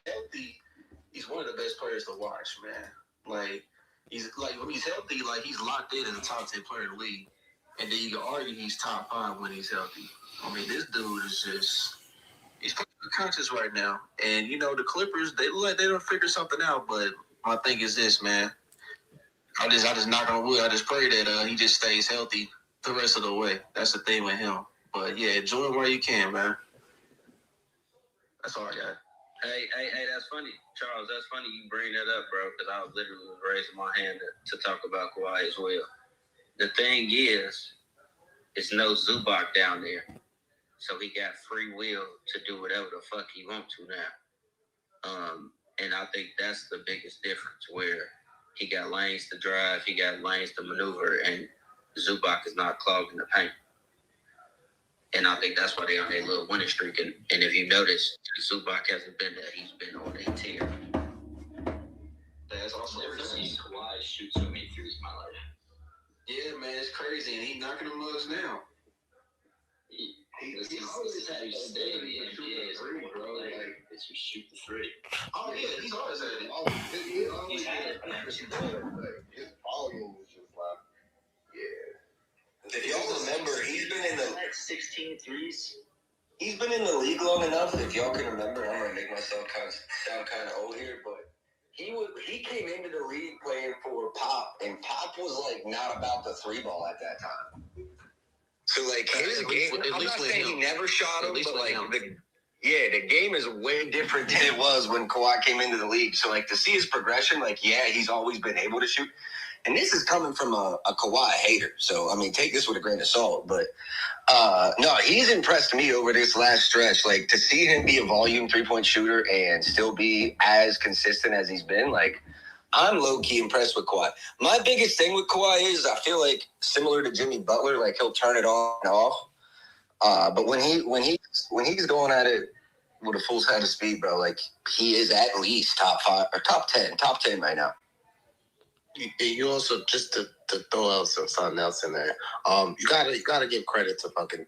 healthy, he's one of the best players to watch, man. Like when he's healthy, like he's locked in as a top 10 player in the league. And then you can argue he's top 5 when he's healthy. I mean, this dude is just he's conscious right now. And the Clippers, they look like they don't figure something out, but my thing is this, man. I just knock on wood. I just pray that he just stays healthy the rest of the way. That's the thing with him. But yeah, enjoy it while you can, man. That's all I got. Hey, that's funny, Charles. That's funny you bring that up, bro, because I literally was raising my hand to talk about Kawhi as well. The thing is, it's no Zubac down there, so he got free will to do whatever the fuck he wants to now. And I think that's the biggest difference, where he got lanes to drive, he got lanes to maneuver, and Zubac is not clogging the paint. And I think that's why they're on their little winning streak. And if you notice, Zubac hasn't been there. He's been on a tear. That's also never seen Kawhi shoot so many threes in my life. Yeah, man, it's crazy. And he's knocking the mugs now. He always had his steady in the NBA, bro. Like, it's just shoot the three. Oh, yeah, he's always had it. He's had it. His volume is just like, yeah. If y'all remember, he's been in the 16 threes. He's been in the league long enough. If y'all can remember, I'm gonna make myself sound kind of old here, but he came into the league playing for Pop, and Pop was like not about the three ball at that time. So like his game, I'm not saying he never shot him, but like the game is way different than it was when Kawhi came into the league. So like to see his progression, like yeah, he's always been able to shoot. And this is coming from a Kawhi hater. So, I mean, take this with a grain of salt. But, no, he's impressed me over this last stretch. Like, to see him be a volume three-point shooter and still be as consistent as he's been, like, I'm low-key impressed with Kawhi. My biggest thing with Kawhi is I feel like, similar to Jimmy Butler, like, he'll turn it on and off. But when he's going at it with a full set of speed, bro, like, he is at least top 5 or top 10 right now. You also, just to throw out something else in there, you gotta give credit to fucking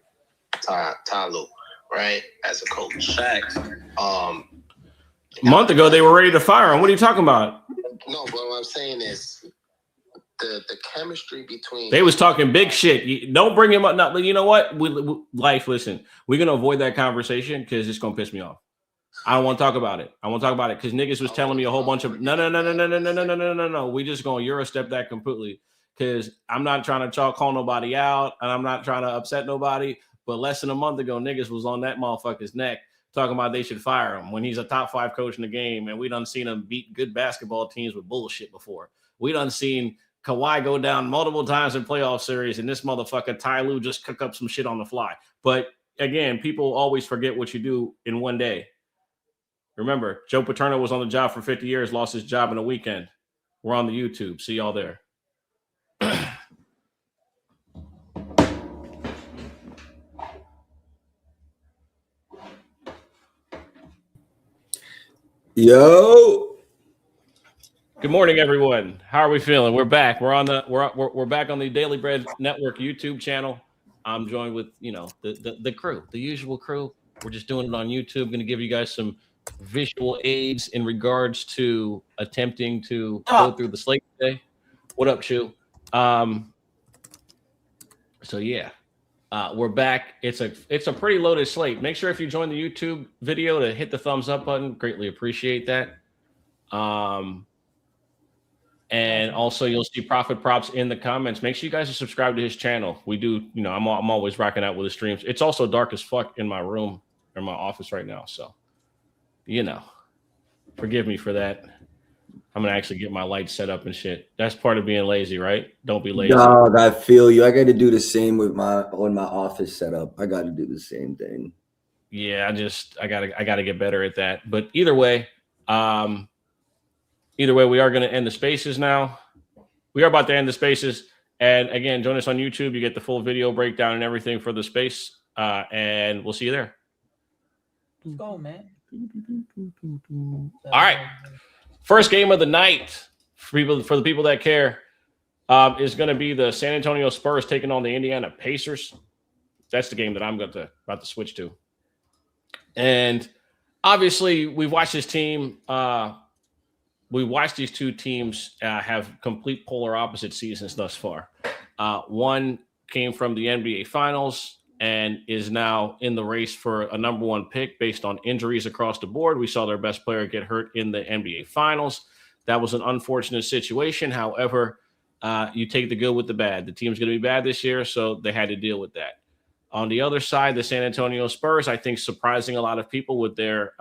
Ty Lue, right? As a coach. Facts. A month ago they were ready to fire him. What are you talking about? No, but what I'm saying is the chemistry between they was talking big shit. Don't bring him up. No, you know what? Listen, we're gonna avoid that conversation because it's gonna piss me off. I don't want to talk about it. I won't talk about it because niggas was telling me a whole bunch of no. We just gonna Eurostep that completely because I'm not trying to call nobody out and I'm not trying to upset nobody. But less than a month ago, niggas was on that motherfucker's neck talking about they should fire him when he's a top 5 coach in the game, and we done seen him beat good basketball teams with bullshit before. We done seen Kawhi go down multiple times in playoff series, and this motherfucker Ty Lue just cook up some shit on the fly. But again, people always forget what you do in one day. Remember, Joe Paterno was on the job for 50 years, lost his job in a weekend. We're on the YouTube. See y'all there. Yo. Good morning, everyone. How are we feeling? We're back. We're back on the Daily Bread Network YouTube channel. I'm joined with the crew, the usual crew. We're just doing it on YouTube. Going to give you guys some visual aids in regards to attempting to go through the slate today. What up, Chew? So yeah, we're back. It's a pretty loaded slate. Make sure if you join the YouTube video to hit the thumbs up button. Greatly appreciate that. And also you'll see Profit Props in the comments. Make sure you guys are subscribed to his channel. We do, I'm always rocking out with the streams. It's also dark as fuck in my room or my office right now, so. Forgive me for that. I'm gonna actually get my lights set up and shit. That's part of being lazy, right? Don't be lazy. Dog, I feel you. I got to do the same with my office setup. I got to do the same thing. Yeah, I gotta get better at that. But either way, we are gonna end the spaces now. We are about to end the spaces, and again, join us on YouTube. You get the full video breakdown and everything for the space, and we'll see you there. Let's go, man. All right. First game of the night for the people that care is going to be the San Antonio Spurs taking on the Indiana Pacers. That's the game that I'm about to switch to. And obviously, we've watched this team. We watched these two teams have complete polar opposite seasons thus far. One came from the NBA Finals and is now in the race for a number one pick based on injuries across the board. We saw their best player get hurt in the NBA Finals. That was an unfortunate situation. However, you take the good with the bad. The team's going to be bad this year, so they had to deal with that. On the other side, the San Antonio Spurs, I think, surprising a lot of people with their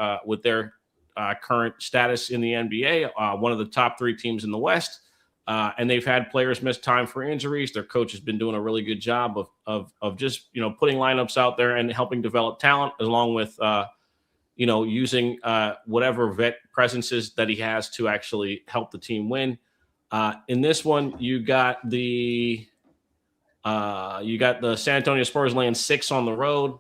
current status in the NBA, one of the top three teams in the West. And they've had players miss time for injuries. Their coach has been doing a really good job of just, putting lineups out there and helping develop talent, along with, using whatever vet presences that he has to actually help the team win. In this one, you got the San Antonio Spurs laying 6 on the road.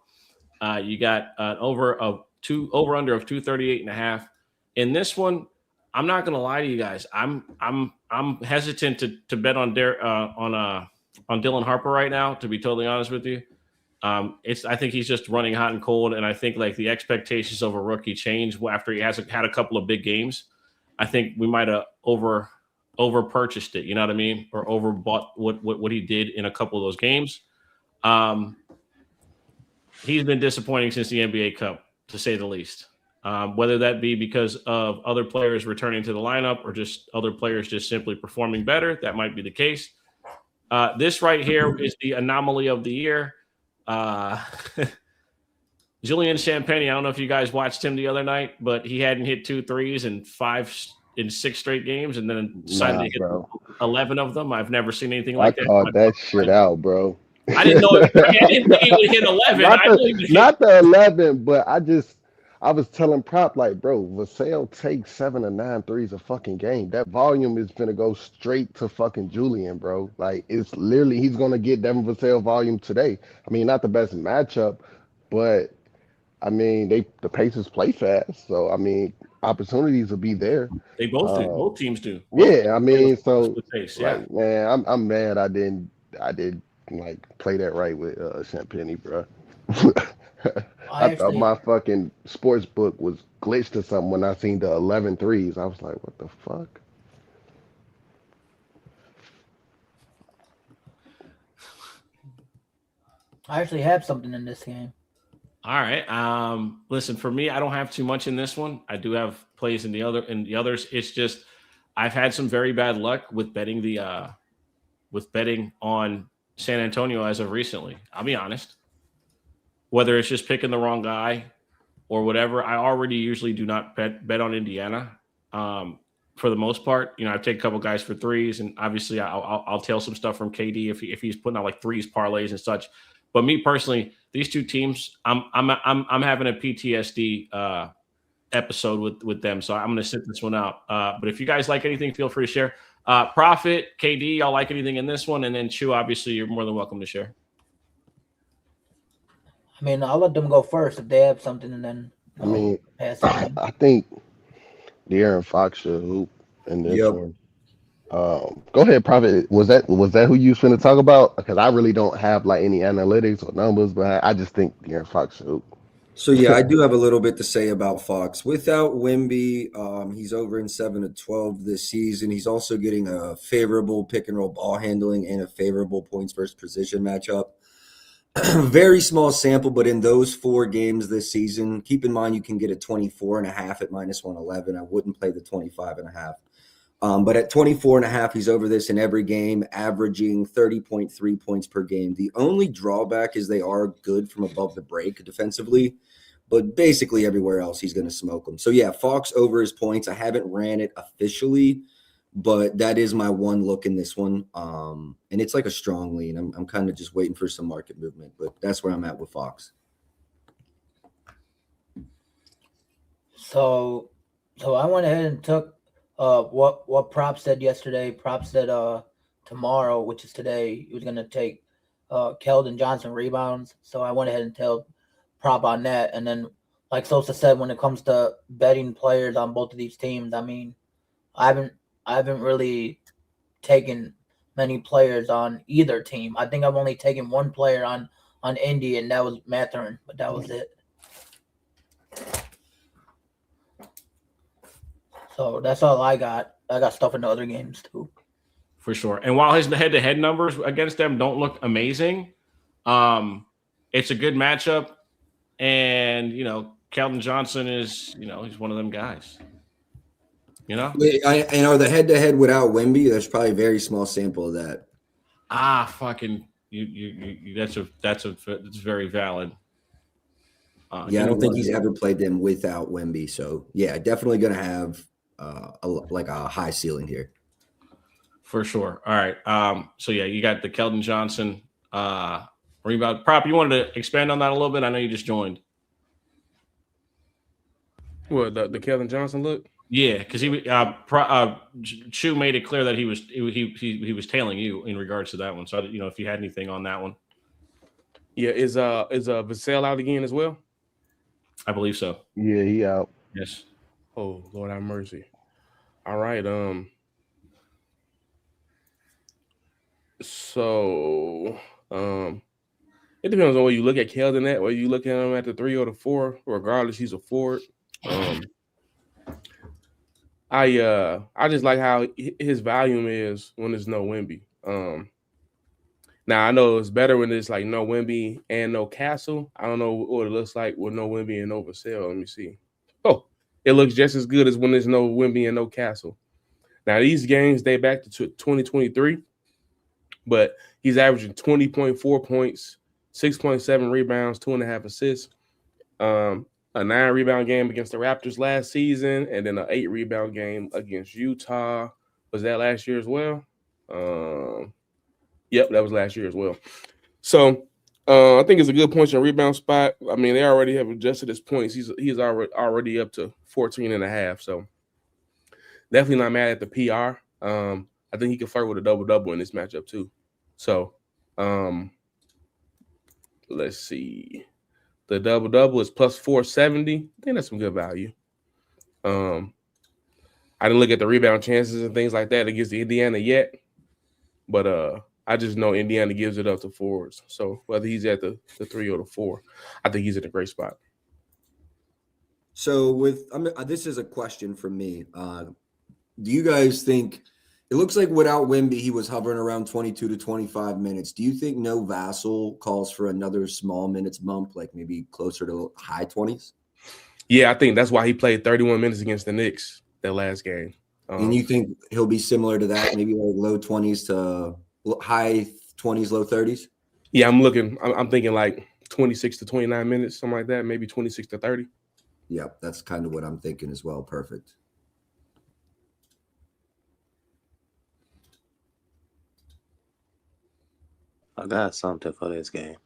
You got an over under of 238.5. In this one, I'm not going to lie to you guys. I'm hesitant to bet on Dylan Harper right now, to be totally honest with you. I think he's just running hot and cold, and I think like the expectations of a rookie change after he hasn't had a couple of big games. I think we might have over purchased it, you know what I mean, or overbought what he did in a couple of those games. He's been disappointing since the NBA Cup, to say the least. Whether that be because of other players returning to the lineup or just other players just simply performing better, that might be the case. This right here is the anomaly of the year. Julian Champagnie, I don't know if you guys watched him the other night, but he hadn't hit 2 threes in 6 straight games, and then decided to hit 11 of them. I've never seen anything like that. I called that shit out, bro. I didn't know. I didn't think he would hit 11. Not the 11, but I was telling Prop, like, bro, Vassell takes 7 to 9 threes a fucking game. That volume is gonna go straight to fucking Julian, bro. Like, it's literally, he's gonna get Devin Vassell volume today. I mean, not the best matchup, but I mean, the Pacers play fast, so I mean, opportunities will be there. They both do. Both teams do. Yeah, I mean, so pace, like, man, I'm mad I did like play that right with Champagnie, bro. I thought my fucking sports book was glitched or something when I seen the 11 threes. I was like, what the fuck? I actually have something in this game. All right. Listen, for me, I don't have too much in this one. I do have plays in the others. It's just I've had some very bad luck with betting on San Antonio as of recently. I'll be honest. Whether it's just picking the wrong guy or whatever, I already usually do not bet on Indiana. For the most part, I take a couple guys for threes, and obviously I'll tail some stuff from KD if he's putting out like threes, parlays, and such. But me personally, these two teams, I'm having a PTSD episode with them, so I'm going to sit this one out. But if you guys like anything, feel free to share. Prophet, KD, y'all like anything in this one? And then Chew, obviously, you're more than welcome to share. I mean, I'll let them go first if they have something, and then pass it. I think De'Aaron Fox should hoop in this one. Go ahead, Prophet. Was that who you was finna talk about? Because I really don't have like any analytics or numbers, but I just think De'Aaron Fox should hoop. So yeah, I do have a little bit to say about Fox. Without Wemby, he's over in 7 of 12 this season. He's also getting a favorable pick and roll ball handling and a favorable points versus position matchup. Very small sample, but in those 4 games this season, keep in mind you can get a 24.5 at -111. I wouldn't play the 25.5. But at 24.5, he's over this in every game, averaging 30.3 points per game. The only drawback is they are good from above the break defensively, but basically everywhere else he's going to smoke them. So yeah, Fox over his points. I haven't ran it officially, but that is my one look in this one. And it's like a strong lean. I'm kind of just waiting for some market movement, but that's where I'm at with Fox. So I went ahead and took what Prop said yesterday. Prop said tomorrow, which is today, he was going to take Keldon Johnson rebounds. So I went ahead and told Prop on that. And then, like Sosa said, when it comes to betting players on both of these teams, I mean, I haven't really taken many players on either team. I think I've only taken one player on Indy, and that was Mathurin, but that was it. So that's all I got. I got stuff in the other games too. For sure. And while his head-to-head numbers against them don't look amazing, it's a good matchup. And, Keldon Johnson is, he's one of them guys. And are the head-to-head without Wemby? There's probably a very small sample of that. Fucking you that's very valid. I don't think he's ever played them without Wemby. So yeah, definitely gonna have a high ceiling here. For sure. All right. So yeah, you got the Keldon Johnson rebound prop. You wanted to expand on that a little bit? I know you just joined. What, the Keldon Johnson look? Yeah, because Chu made it clear that he was tailing you in regards to that one. So if you had anything on that one. Yeah, is Vassell out again as well? I believe so. Yeah, he out. Yes. Oh, Lord have mercy. All right. So it depends on where you look at Keldon at, whether you look at him at the 3 or the 4, regardless, he's a forward. I just like how his volume is when there's no Wemby. Now I know it's better when there's like no Wemby and no Castle. I don't know what it looks like with no Wemby and no Vassell. Let me see. Oh, it looks just as good as when there's no Wemby and no Castle. Now these games date back to 2023, but he's averaging 20.4 points, 6.7 rebounds, 2.5 assists. A 9 rebound game against the Raptors last season, and then an 8 rebound game against Utah. Was that last year as well? Yep, that was last year as well. So I think it's a good points and rebound spot. I mean, they already have adjusted his points. He's already up to 14.5. So definitely not mad at the PR. I think he can flirt with a double-double in this matchup too. So let's see. The double-double is plus 470. I think that's some good value. I didn't look at the rebound chances and things like that against Indiana yet, but I just know Indiana gives it up to forwards. So whether he's at the 3 or the 4, I think he's in a great spot. So this is a question from me. Do you guys think it looks like without Wemby, he was hovering around 22 to 25 minutes. Do you think no Vassell calls for another small minutes bump, like maybe closer to high 20s? Yeah, I think that's why he played 31 minutes against the Knicks that last game. And you think he'll be similar to that, maybe like low 20s to high 20s, low 30s? Yeah, I'm thinking like 26 to 29 minutes, something like that, maybe 26 to 30. Yeah, that's kind of what I'm thinking as well. Perfect. I got something for this game.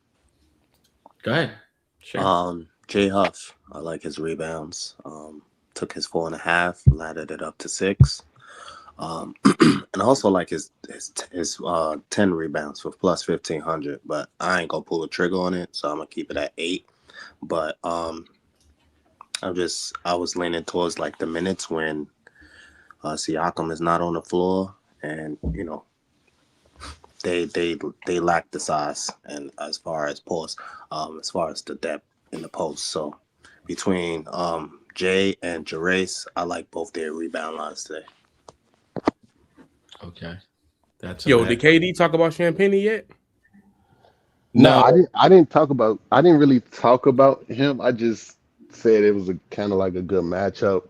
Go ahead. Sure. Jay Huff, I like his rebounds. Took his 4.5, laddered it up to 6. And I also like his 10 rebounds for plus 1,500, but I ain't gonna pull the trigger on it, so I'm gonna keep it at 8. But I was leaning towards like the minutes when Siakam is not on the floor, and they lack the size and as far as the depth in the post. So between Jay and Jarace, I like both their rebound lines today. Okay. Did KD talk about Champagne yet? No, I didn't really talk about him. I just said it was a kind of like a good matchup.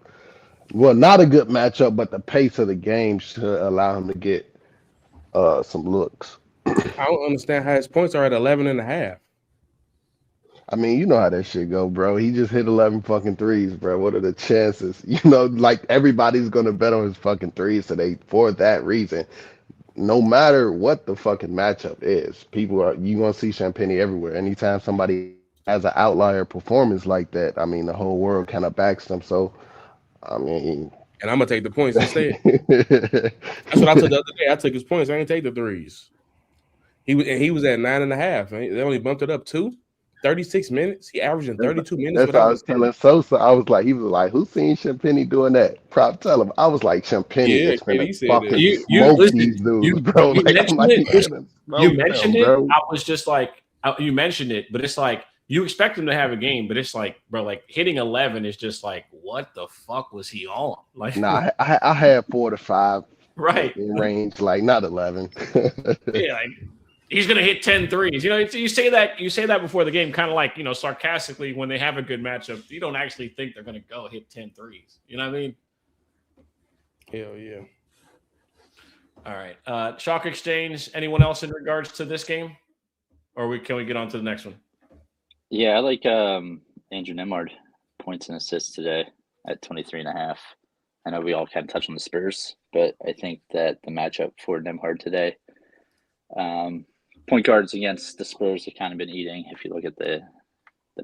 Well, not a good matchup, but the pace of the game should allow him to get some looks. I don't understand how his points are at 11.5. I mean, you know how that shit go, bro. He just hit 11 fucking threes, bro. What are the chances? Like everybody's gonna bet on his fucking threes today for that reason. No matter what the fucking matchup is, you gonna see Champagne everywhere. Anytime somebody has an outlier performance like that, I mean, the whole world kind of backs them. So, I mean, and I'm gonna take the points instead. That's what I took the other day. I took his points. I didn't take the threes. He was at 9.5. They only bumped it up 2. 36 minutes. He averaging 32 minutes. That's what I was telling Sosa. He was like, "Who's seen Champagne doing that?" Prop, tell him. I was like, Champagne is gonna fucking smoke these dudes, bro. You mentioned it. I was just like, you mentioned it, but it's like You expect him to have a game, but it's like, bro, like hitting 11 is just like, what the fuck was he on? Like, Nah, I had 4 to 5 right. in range, like not 11. Yeah, like he's gonna hit 10 threes. You know, you say that before the game, kind of like, you know, sarcastically when they have a good matchup, you don't actually think they're gonna go hit 10 threes. You know what I mean? Hell yeah. All right. Chalk Exchange, anyone else in regards to this game? Or can we get on to the next one? Yeah, I like Andrew Nemhard points and assists today at 23.5. I know we all kind of touched on the Spurs, but I think that the matchup for Nemhard today, point guards against the Spurs have kind of been eating. If you look at the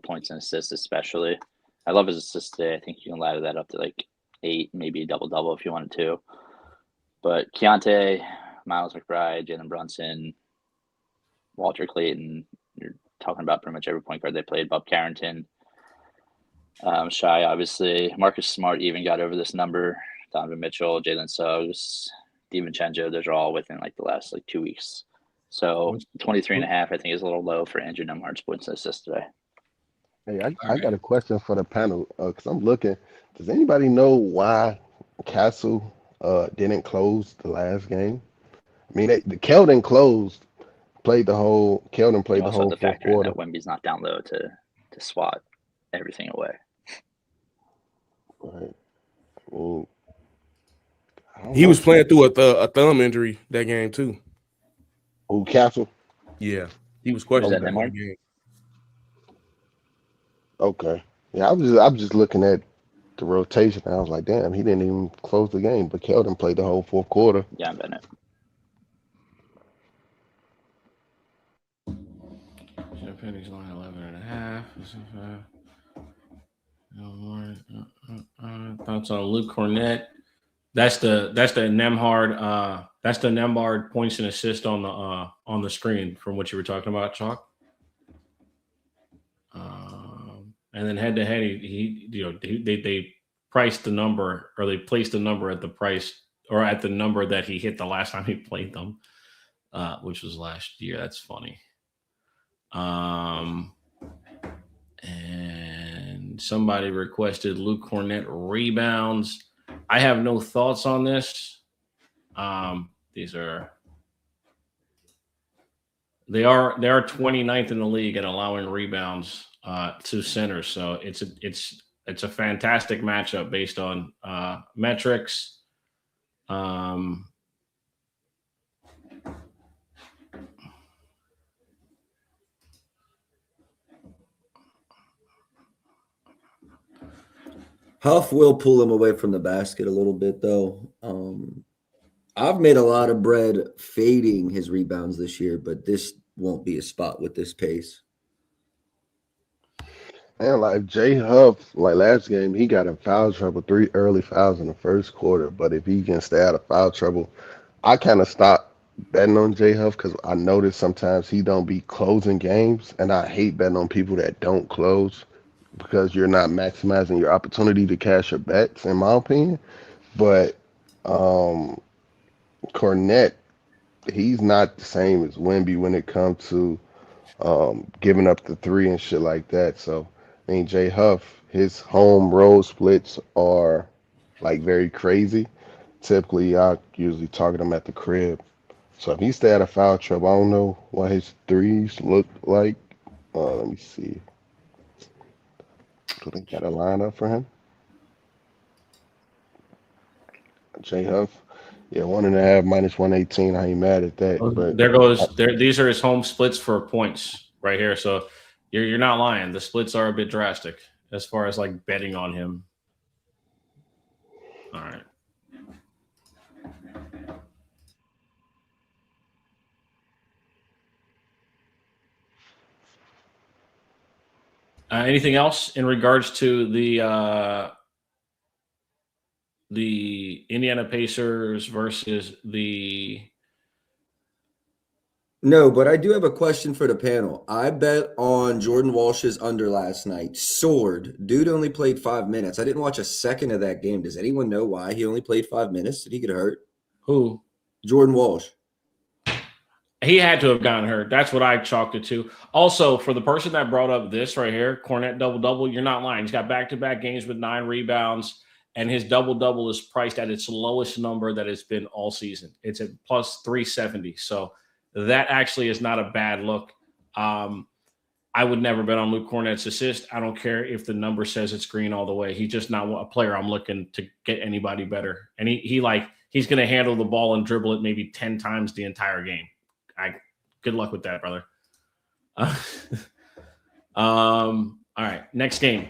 points and assists, especially, I love his assists today. I think you can ladder that up to like 8, maybe a double if you wanted to. But Keontae, Miles McBride, Jalen Brunson, Walter Clayton, you're talking about pretty much every point guard they played. Bob Carrington, Shai, obviously. Marcus Smart even got over this number. Donovan Mitchell, Jalen Suggs, DiVincenzo, those are all within like the last like 2 weeks. So 23.5, I think, is a little low for Andrew Nemhard's points and assists today. Hey, I got a question for the panel because I'm looking. Does anybody know why Castle didn't close the last game? I mean, the Keldon closed, played the whole. Keldon played the also whole have to fourth factor in quarter. that Wemby's not down low to swat everything away. Right. I mean, He was playing through a thumb injury that game too. Oh, Castle. Yeah, he was Was questioned that that whole Nemhard? game. Okay. Yeah, I was just looking at the rotation. I was like, damn, he didn't even close the game, but Keldon played the whole fourth quarter. Yeah, I'm betting it. Penny's line 11.5. No more. Thoughts on Luke Cornett? That's the Nemhard. That's the Nemhard points and assist on the screen from what you were talking about, Chalk. And then head to head, they priced the number, or they placed the number at the price or at the number that he hit the last time he played them, which was last year. That's funny. And somebody requested Luke Cornett rebounds. I have no thoughts on this. They are 29th in the league at allowing rebounds to centers. So it's a fantastic matchup based on metrics. Huff will pull him away from the basket a little bit, though. I've made a lot of bread fading his rebounds this year, but this won't be a spot with this pace. And like Jay Huff, like last game, he got in foul trouble, 3 early fouls in the first quarter. But if he can stay out of foul trouble, I kind of stopped betting on Jay Huff because I notice sometimes he don't be closing games, and I hate betting on people that don't close because you're not maximizing your opportunity to cash your bets, in my opinion. But Cornett, he's not the same as Wemby when it comes to giving up the 3 and shit like that. So, I mean, Jay Huff, his home road splits are like very crazy. Typically, I usually target him at the crib. So if he stay out of foul trouble, I don't know what his threes look like. Let me see. Do they got a lineup for him? Jay Huff. Yeah, 1.5 minus 118. I ain't mad at that. But these are his home splits for points right here. So you're not lying. The splits are a bit drastic as far as like betting on him. All right. Anything else in regards to the Indiana Pacers versus the? No, but I do have a question for the panel. I bet on Jordan Walsh's under last night. Soared. Dude only played 5 minutes. I didn't watch a second of that game. Does anyone know why he only played 5 minutes? Did he get hurt? Who? Jordan Walsh. He had to have gotten hurt. That's what I chalked it to. Also, for the person that brought up this right here, Cornette double-double, you're not lying. He's got back-to-back games with 9 rebounds, and his double-double is priced at its lowest number that it's been all season. It's at plus 370. So that actually is not a bad look. I would never bet on Luke Cornette's assist. I don't care if the number says it's green all the way. He's just not a player I'm looking to get anybody better. And he's going to handle the ball and dribble it maybe 10 times the entire game. Good luck with that, brother. All right, next game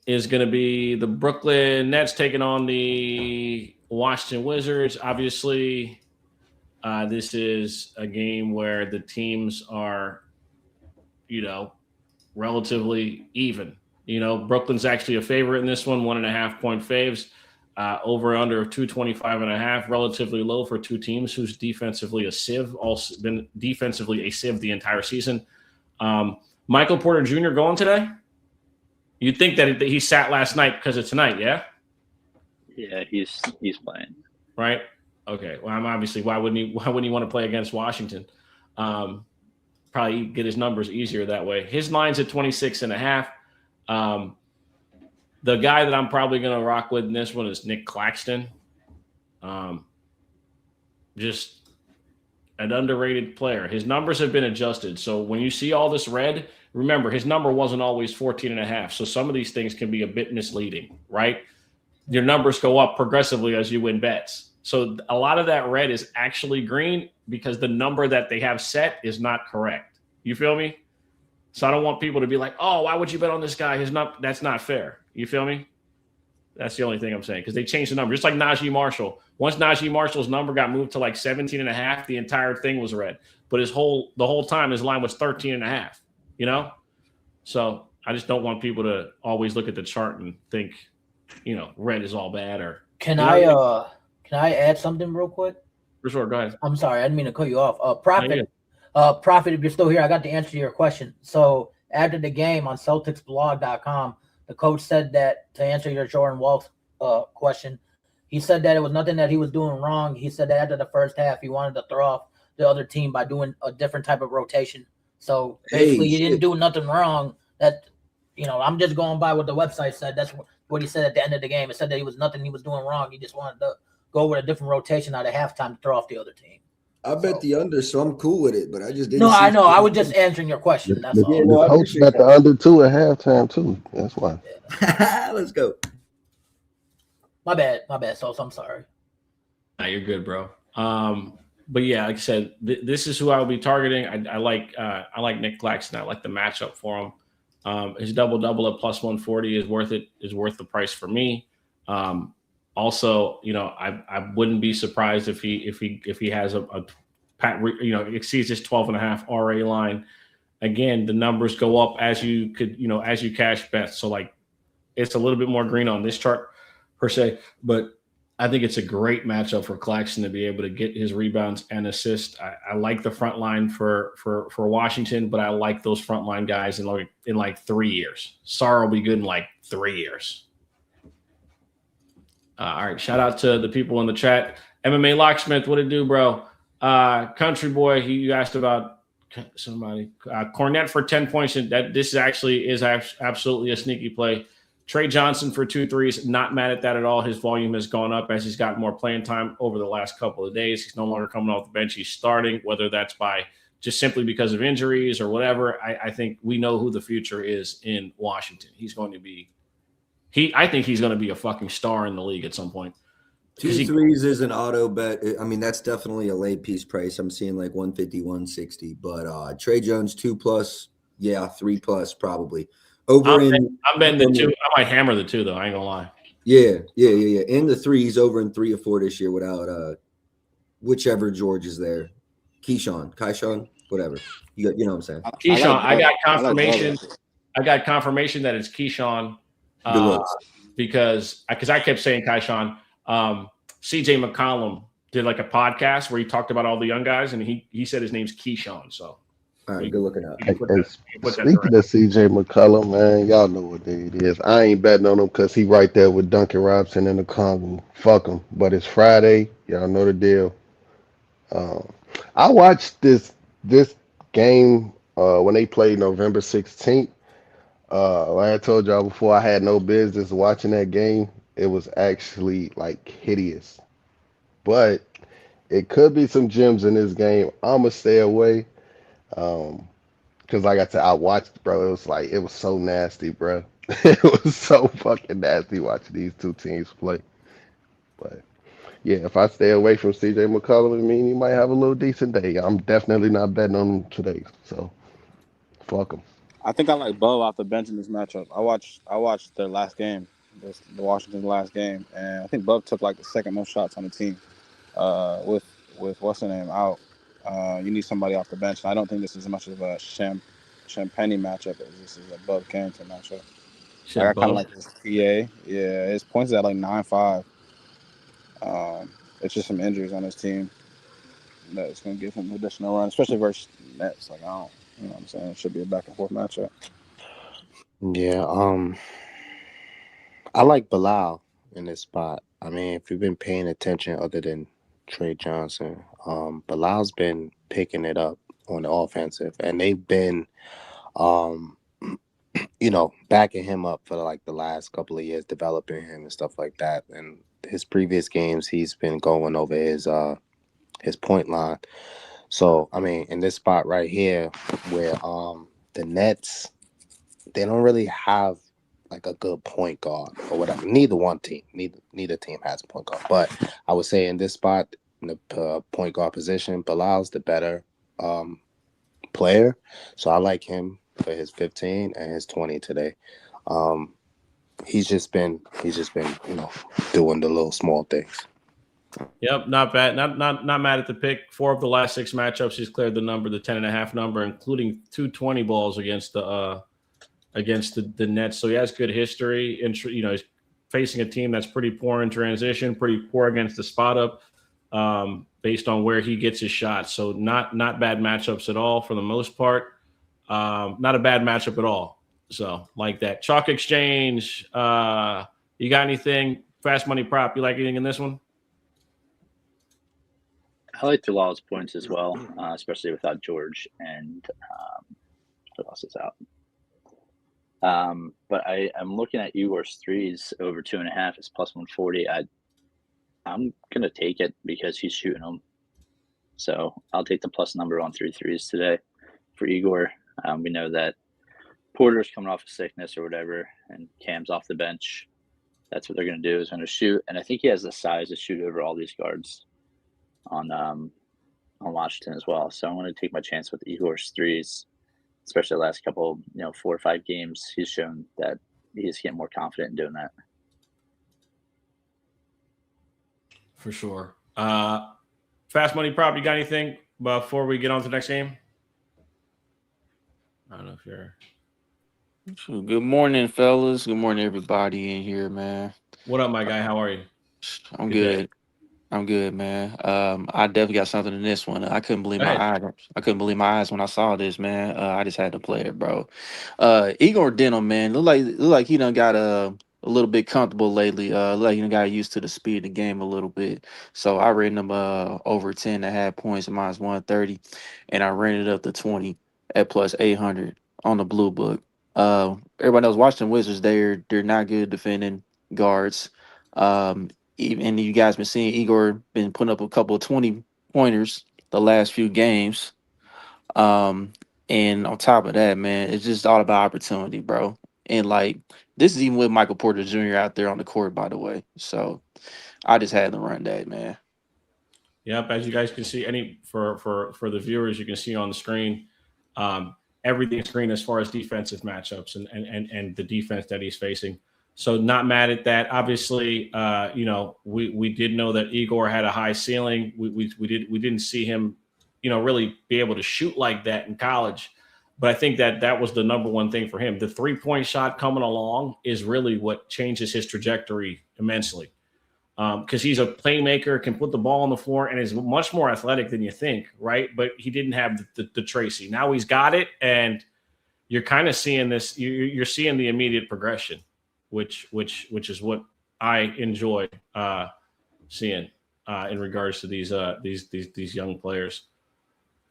is going to be the Brooklyn Nets taking on the Washington Wizards. Obviously, this is a game where the teams are, relatively even. Brooklyn's actually a favorite in this one, 1.5 point faves. Over under of 225.5, relatively low for two teams who's defensively a sieve, also been defensively a sieve the entire season. Michael Porter Jr. going today? You'd think that he sat last night because of tonight, yeah? Yeah, he's playing. Right? Okay. Well, obviously, why wouldn't he want to play against Washington? Probably get his numbers easier that way. His line's at 26.5. The guy that I'm probably going to rock with in this one is Nick Claxton. Just an underrated player. His numbers have been adjusted. So when you see all this red, remember his number wasn't always 14.5. So some of these things can be a bit misleading, right? Your numbers go up progressively as you win bets. So a lot of that red is actually green because the number that they have set is not correct. You feel me? So I don't want people to be like, oh, why would you bet on this guy? That's not fair. You feel me? That's the only thing I'm saying because they changed the number. Just like Najee Marshall. Once Najee Marshall's number got moved to like 17.5, the entire thing was red. But the whole time his line was 13.5, So I just don't want people to always look at the chart and think, red is all bad or Can I add something real quick? For sure, go ahead. I'm sorry, I didn't mean to cut you off. Prophet, if you're still here, I got the answer to your question. So after the game on CelticsBlog.com, the coach said that to answer your Jordan Wall question, he said that it was nothing that he was doing wrong. He said that after the first half, he wanted to throw off the other team by doing a different type of rotation. So basically, he didn't do nothing wrong. That I'm just going by what the website said. That's what he said at the end of the game. It said that he was nothing he was doing wrong. He just wanted to go with a different rotation out of halftime to throw off the other team. I bet the under, so I'm cool with it. But I just didn't. No, I know. I was just answering your question. That's all. The coach bet the under 2 at halftime too. That's why. Let's go. My bad. So I'm sorry. Nah, you're good, bro. But yeah, like I said, this is who I will be targeting. I like Nick Claxton. I like the matchup for him. His double at plus 140 is worth it. Is worth the price for me. Also, I wouldn't be surprised if he has exceeds his 12.5 RA line. Again, the numbers go up as you cash bets. So like, it's a little bit more green on this chart per se, but I think it's a great matchup for Claxton to be able to get his rebounds and assists. I like the front line for Washington, but I like those front line guys in 3 years. Sarr will be good in like 3 years. All right. Shout out to the people in the chat. MMA Locksmith, what it do, bro? Country Boy, you asked about somebody. Cornette for 10 points. This actually is absolutely a sneaky play. Trey Johnson for 2 threes. Not mad at that at all. His volume has gone up as he's gotten more playing time over the last couple of days. He's no longer coming off the bench. He's starting, whether that's by just simply because of injuries or whatever. I think we know who the future is in Washington. He's going to be I think he's going to be a fucking star in the league at some point. 2 threes is an auto bet. I mean, that's definitely a late piece price. I'm seeing like 150, 160. But Trey Jones 2+, 3+ probably. I'm betting the 2. I might hammer the 2 though. I ain't gonna lie. Yeah. And the 3, he's over in 3 or 4 this year without whichever George is there. Keyshawn, whatever. You know what I'm saying? Keyshawn, I got confirmation. I got confirmation that it's Keyshawn. Because I kept saying Keyshawn. CJ McCollum did like a podcast where he talked about all the young guys, and he said his name's Keyshawn. So, all right, good looking up. Speaking of CJ McCollum, man, y'all know what day it is. I ain't betting on him because he right there with Duncan Robinson in the Congo. Fuck him. But it's Friday. Y'all know the deal. I watched this game when they played November 16th. Like I told y'all before, I had no business watching that game. It was actually like hideous. But it could be some gems in this game. I'ma stay away. Cause like I said, I watched, bro. It was so nasty, bro. It was so fucking nasty watching these two teams play. But yeah, if I stay away from CJ McCollum, I mean, he might have a little decent day. I'm definitely not betting on him today. So fuck him. I think I like Bo off the bench in this matchup. I watched their last game, the Washington's last game, and I think Bub took like the second most shots on the team. With what's the name out, you need somebody off the bench. And I don't think this is as much of a Champagne matchup as this is a Bub Carrington matchup. Like I Shit, kind of Bo. like his PA. Yeah, his points is at like 9.5. It's just some injuries on his team that's gonna give him additional run, especially versus Nets. Like I don't, you know what I'm saying? It should be a back and forth matchup. Yeah, I like Bilal in this spot. I mean, if you've been paying attention other than Trey Johnson, Bilal's been picking it up on the offensive, and they've been, um, backing him up for like the last couple of years, developing him and stuff like that. And his previous games, he's been going over his point line. So, I mean, in this spot right here, where the Nets, they don't really have like a good point guard or whatever. Neither team has a point guard. But I would say in this spot, in the point guard position, Bilal's the better player. So I like him for his 15 and his 20 today. Um, he's just been doing the little small things. Yep, not bad. Not mad at the pick. 4 of the last 6 matchups, he's cleared the 10.5 number, including 220 balls against the Nets. So he has good history. And he's facing a team that's pretty poor in transition, pretty poor against the spot up, based on where he gets his shots. So not bad matchups at all for the most part. Not a bad matchup at all. So like that. Chalk exchange. You got anything? Fast money prop. You like anything in this one? I like Bilal's points as well, especially without George and who else is out. But I'm looking at Igor's threes over 2.5. It's plus 140. I'm gonna take it because he's shooting them. So I'll take the plus number on 3 threes today for Igor. We know that Porter's coming off a sickness or whatever, and Cam's off the bench. That's what they're gonna do is gonna shoot, and I think he has the size to shoot over all these guards on Washington as well. So I'm going to take my chance with Igor's threes, especially the last couple, 4 or 5 games. He's shown that he's getting more confident in doing that. For sure. Fast money prop. You got anything before we get on to the next game? I don't know if you're. Good morning, fellas. Good morning, everybody in here, man. What up, my guy? How are you? I'm Good good. I'm good, man. I definitely got something in this one. I couldn't believe Go my ahead. eyes. I couldn't believe my eyes when I saw this, man. I just had to play it, bro. Igor Denham, man, look like he done got a little bit comfortable lately. Look like he done got used to the speed of the game a little bit. So I rated him over 10.5 points, minus 130, and I rated it up to 20 at plus 800 on the blue book. Everybody knows Washington Wizards. They're not good defending guards. And you guys been seeing Igor been putting up a couple of 20 pointers the last few games. And on top of that, man, it's just all about opportunity, bro. And like this is even with Michael Porter Jr. out there on the court, by the way. So I just had to run that, man. Yep. As you guys can see, for the viewers, you can see on the screen, everything screen as far as defensive matchups and the defense that he's facing. So not mad at that. Obviously, we did know that Igor had a high ceiling. We didn't see him, really be able to shoot like that in college. But I think that was the number one thing for him. The 3-point shot coming along is really what changes his trajectory immensely. Because he's a playmaker, can put the ball on the floor, and is much more athletic than you think, right? But he didn't have the Tracy. Now he's got it, and you're kind of seeing this. You're seeing the immediate progression, which is what I enjoy seeing in regards to these young players.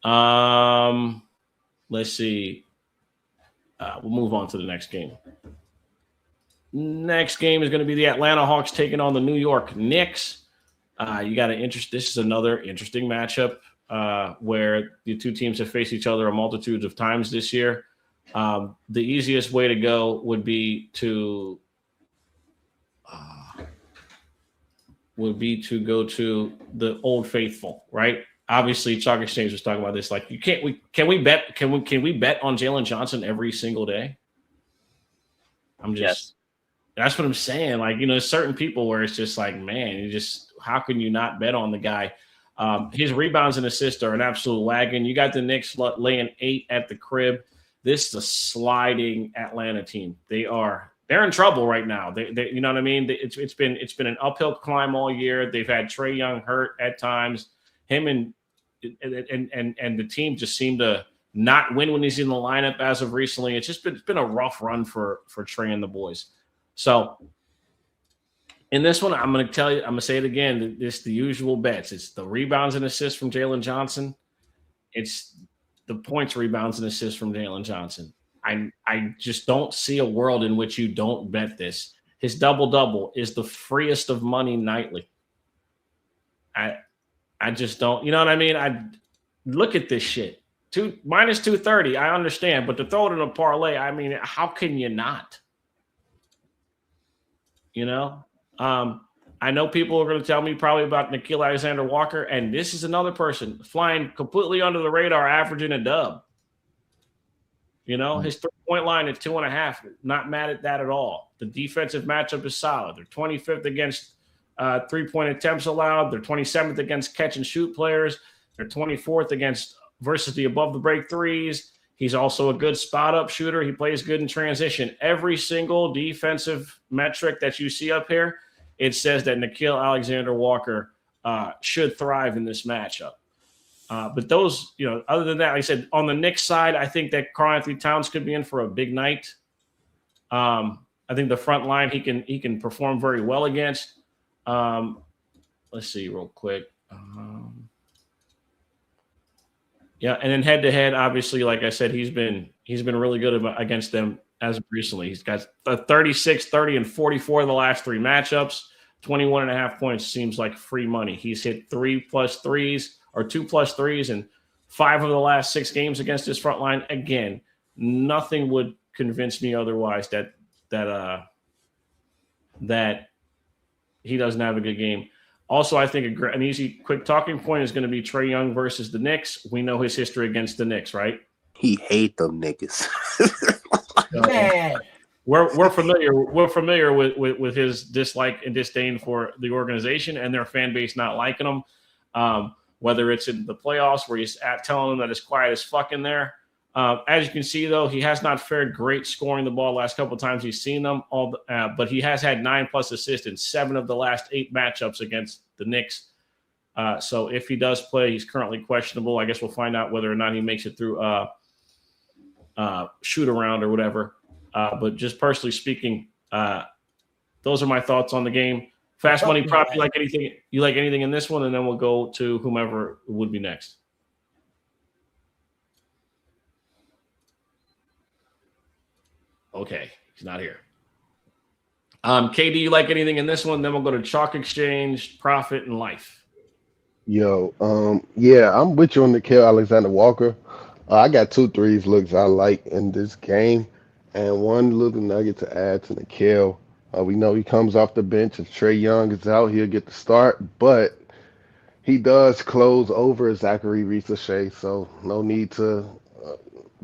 Let's see. We'll move on to the next game. Next game is going to be the Atlanta Hawks taking on the New York Knicks. You got This is another interesting matchup where the two teams have faced each other a multitude of times this year. The easiest way to go would be to go to the Old Faithful, right? Obviously, Chalk Exchange was talking about this. Like, can we bet on Jalen Johnson every single day? Yes. That's what I'm saying. Like, certain people where it's just like, man, how can you not bet on the guy? His rebounds and assists are an absolute wagon. You got the Knicks laying 8 at the crib. This is a sliding Atlanta team. They're in trouble right now. They you know what I mean? It's been an uphill climb all year. They've had Trae Young hurt at times. Him and the team just seem to not win when he's in the lineup as of recently. It's been a rough run for Trae and the boys. So in this one, I'm going to say it again. It's the usual bets. It's the rebounds and assists from Jalen Johnson. It's the points, rebounds, and assists from Jalen Johnson. I just don't see a world in which you don't bet this. His double-double is the freest of money nightly. I just don't. You know what I mean? I look at this shit. Minus 230. I understand, but to throw it in a parlay, I mean, how can you not? I know people are going to tell me probably about Nickeil Alexander-Walker, and this is another person flying completely under the radar, averaging a dub. His 3-point line at 2.5. Not mad at that at all. The defensive matchup is solid. They're 25th against 3-point attempts allowed. They're 27th against catch and shoot players. They're 24th versus the above the break threes. He's also a good spot up shooter. He plays good in transition. Every single defensive metric that you see up here, it says that Nickeil Alexander-Walker should thrive in this matchup. But those, other than that, like I said, on the Knicks side, I think that Karl-Anthony Towns could be in for a big night. I think the front line he can perform very well against. Let's see real quick. Yeah, and then head to head, obviously, like I said, he's been really good against them as of recently. He's got 36, 30, and 44 in the last 3 matchups. 21.5 points seems like free money. He's hit 3+ threes or 2+ threes in 5 of the last 6 games against his front line. Again, nothing would convince me otherwise that he doesn't have a good game. Also, I think an easy, quick talking point is going to be Trae Young versus the Knicks. We know his history against the Knicks, right? He hate them niggas. Man. We're familiar with his dislike and disdain for the organization and their fan base not liking him. Whether it's in the playoffs where he's telling them that it's quiet as fuck in there. As you can see, though, he has not fared great scoring the ball last couple of times he's seen them. But he has had 9+ assists in 7 of the last 8 matchups against the Knicks. So if he does play, he's currently questionable. I guess we'll find out whether or not he makes it through shoot around or whatever. But just personally speaking, those are my thoughts on the game. Fast money prop. You like anything in this one, and then we'll go to whomever would be next. Okay, he's not here. KD, you like anything in this one? Then we'll go to Chalk Exchange, Profit, and Life. Yo, yeah, I'm with you on Nickeil Alexander-Walker. I got 2 threes looks I like in this game, and one little nugget to add to Nickeil. We know he comes off the bench. If Trae Young is out, he'll get the start, but he does close over Zachary Ricochet, so no need to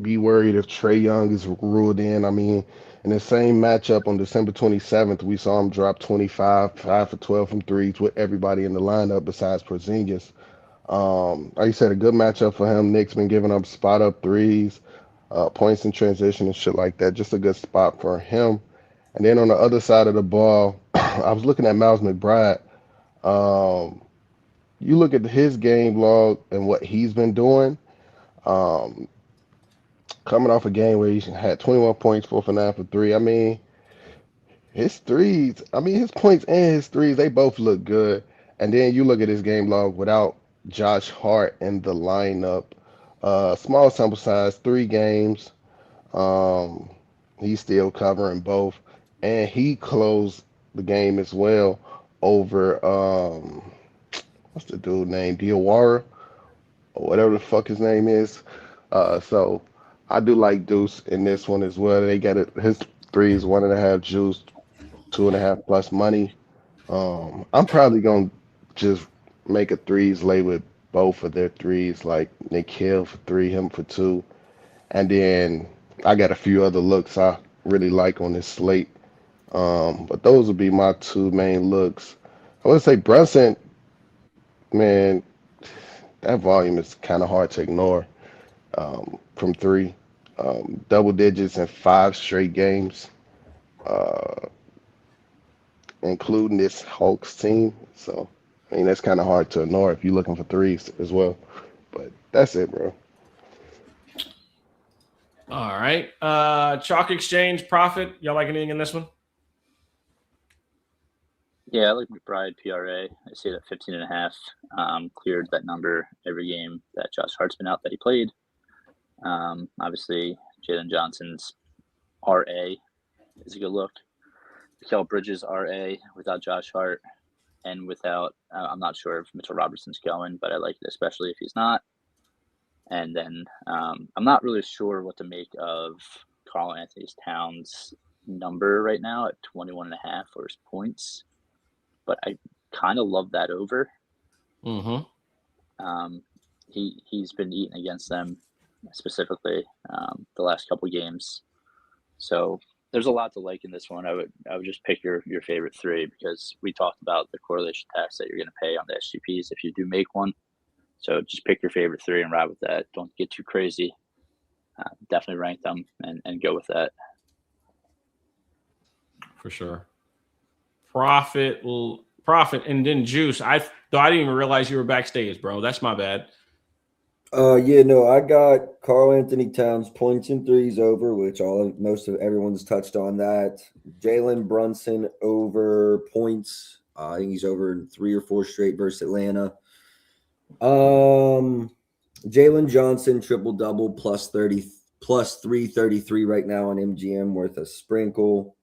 be worried if Trae Young is ruled in. I mean, in the same matchup on December 27th, we saw him drop 25, 5 for 12 from threes with everybody in the lineup besides Porzingis. Like you said, a good matchup for him. Nick's been giving up spot up threes, points in transition and shit like that. Just a good spot for him. And then on the other side of the ball, I was looking at Miles McBride. You look at his game log and what he's been doing. Coming off a game where he had 21 points, 4 for 9 for 3. I mean, his threes, his points and his threes, they both look good. And then you look at his game log without Josh Hart in the lineup. Small sample size, 3 games. Um, he's still covering both, and he closed the game as well over what's the dude name? Diawara or whatever the fuck his name is. So I do like Deuce in this one as well. They got it. His threes 1.5 juice, 2.5 plus money. I'm probably gonna just make a threes lay with both of their threes, like Nick Hill for 3, him for 2, and then I got a few other looks I really like on this slate. But those would be my 2 main looks. I would say Brunson, man, that volume is kind of hard to ignore from 3. Double digits in 5 straight games, uh, including this Hawks team. So, I mean, that's kind of hard to ignore if you're looking for threes as well. But that's it, bro. All right. Chalk Exchange profit. Y'all like anything in this one? Yeah, I like McBride PRA. I see it at 15.5. Cleared that number every game that Josh Hart's been out that he played. Obviously, Jalen Johnson's RA is a good look. Mikael Bridges RA without Josh Hart and without, I'm not sure if Mitchell Robertson's going, but I like it, especially if he's not. And then I'm not really sure what to make of Karl Anthony Towns' number right now at 21.5 for his points, but I kind of love that over. He's been eating against them specifically the last couple games, so there's a lot to like in this one. I would just pick your favorite 3 because we talked about the correlation tax that you're going to pay on the SGPs if you do make one. So just pick your favorite 3 and ride with that. Don't get too crazy. Definitely rank them and go with that. For sure. Profit, and then Juice. I didn't even realize you were backstage, bro. That's my bad. Yeah, no, I got Karl Anthony Towns points and threes over, which most of everyone's touched on that. Jalen Brunson over points. I think he's over in 3 or 4 straight versus Atlanta. Jalen Johnson triple double plus 30 plus 333 right now on MGM worth a sprinkle.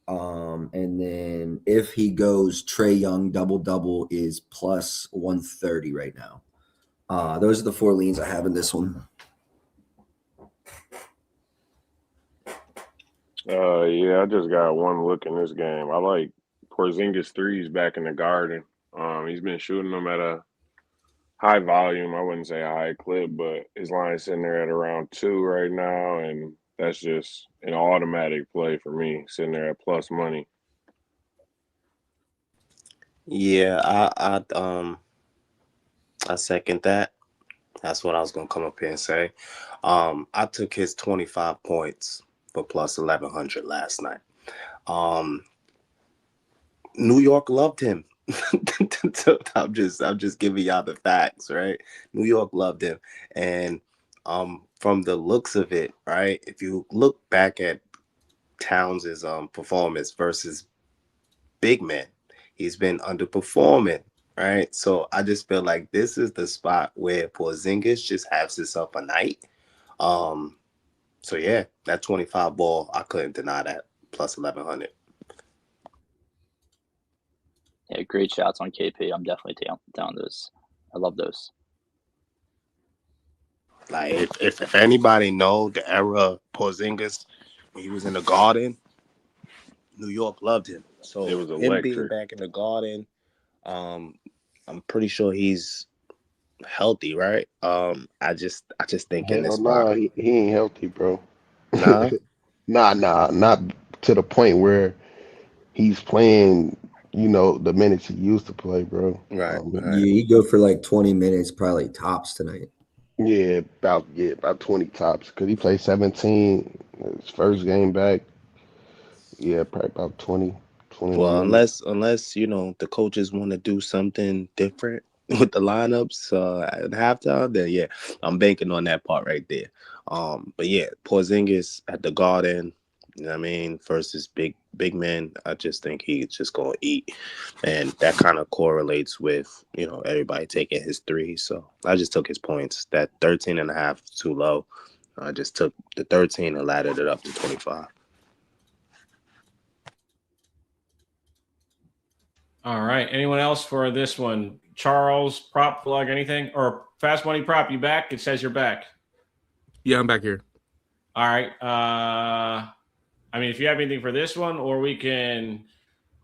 And then if he goes Trae Young double double is plus 130 right now. Those are the 4 leans I have in this one. Yeah, I just got one look in this game. I like Porzingis threes back in the Garden. He's been shooting them at a high volume. I wouldn't say a high clip, but his line's sitting there at around 2 right now, and that's just an automatic play for me, sitting there at plus money. Yeah, I second that. That's what I was gonna come up here and say. I took his 25 points for plus 1100 last night. New York loved him. So I'm just giving y'all the facts, right? New York loved him, and from the looks of it, right? If you look back at Towns' performance versus big men, he's been underperforming, right? So I just feel like this is the spot where Porzingis just has himself a night. So yeah, that 25 ball, I couldn't deny that plus 1100. Yeah, great shots on KP. I'm definitely down those. I love those. Like if anybody know the era of Porzingis when he was in the Garden, New York loved him. So It was him being electric. back in the Garden, I'm pretty sure he's healthy, right? I just think in this Hell spot, nah, he ain't healthy, bro. nah, Nah, not to the point where he's playing, the minutes he used to play, bro. right, right. Yeah, he go for like 20 minutes, probably tops tonight. About 20 tops because he played 17 his first game back. Yeah, probably about 20, 21 Well, minutes. unless the coaches want to do something different with the lineups at halftime, then yeah, I'm banking on that part right there. But yeah, Porzingis at the Garden, You know what I mean? Versus big men, I just think he's just gonna eat, and that kind of correlates with everybody taking his three. So I just took his points. That 13.5 is too low. I just took the 13 and laddered it up to 25. All right. Anyone else for this one? Charles, prop plug, anything? Or Fast Money Prop, you back? It says you're back. Yeah, I'm back here. All right. I mean, if you have anything for this one, or we can,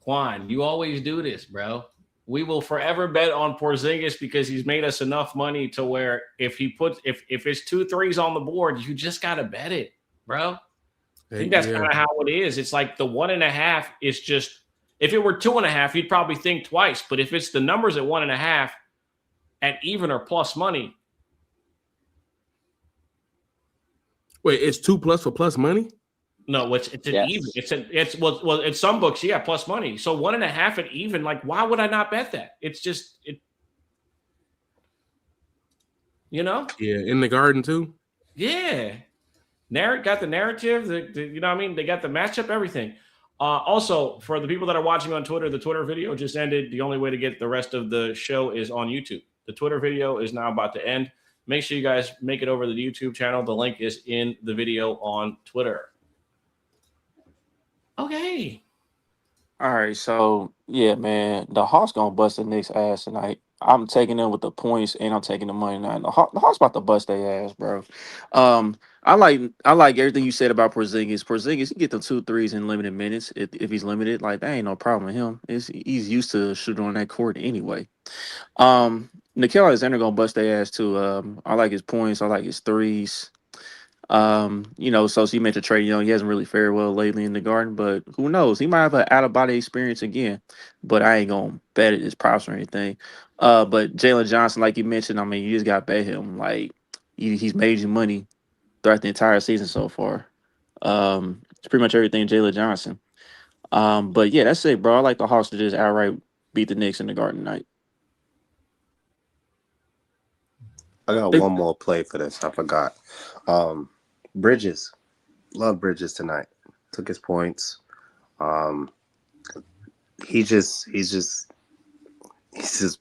Juan, you always do this, bro. We will forever bet on Porzingis because he's made us enough money to where if it's 2 threes on the board, you just gotta bet it, bro. I think that's kind of how it is. It's like the 1.5 is just, if it were 2.5, you'd probably think twice. But if it's the numbers at 1.5 at even or plus money. Wait, it's 2+ for plus money? No, it's an even. It's some books, yeah, plus money. So 1.5 at even, like, why would I not bet that? It's just it. Yeah, in the Garden too. Yeah, got the narrative. You know what I mean? They got the matchup, everything. Also, for the people that are watching on Twitter, the Twitter video just ended. The only way to get the rest of the show is on YouTube. The Twitter video is now about to end. Make sure you guys make it over to the YouTube channel. The link is in the video on Twitter. Okay. All right, so yeah, man, the Hawks gonna bust the Knicks' ass tonight. I'm taking them with the points, and I'm taking the money line. The Hawks about to bust their ass, bro. I like everything you said about Porzingis. Porzingis, he get them 2 threes in limited minutes. If he's limited, like, that ain't no problem with him. He's used to shooting on that court anyway. Nickeil Alexander gonna bust their ass too. I like his points. I like his threes. So you mentioned Trae Young. He hasn't really fared well lately in the Garden, but who knows? He might have an out of body experience again. But I ain't gonna bet it his props or anything. But Jalen Johnson, like you mentioned, I mean, you just gotta bet him. Like, he's made you money throughout the entire season so far. It's pretty much everything Jalen Johnson. But yeah, that's it, bro. I like the Hawks to just outright beat the Knicks in the Garden tonight. I got one more play for this. I forgot. Bridges. Love Bridges tonight. Took his points. He's just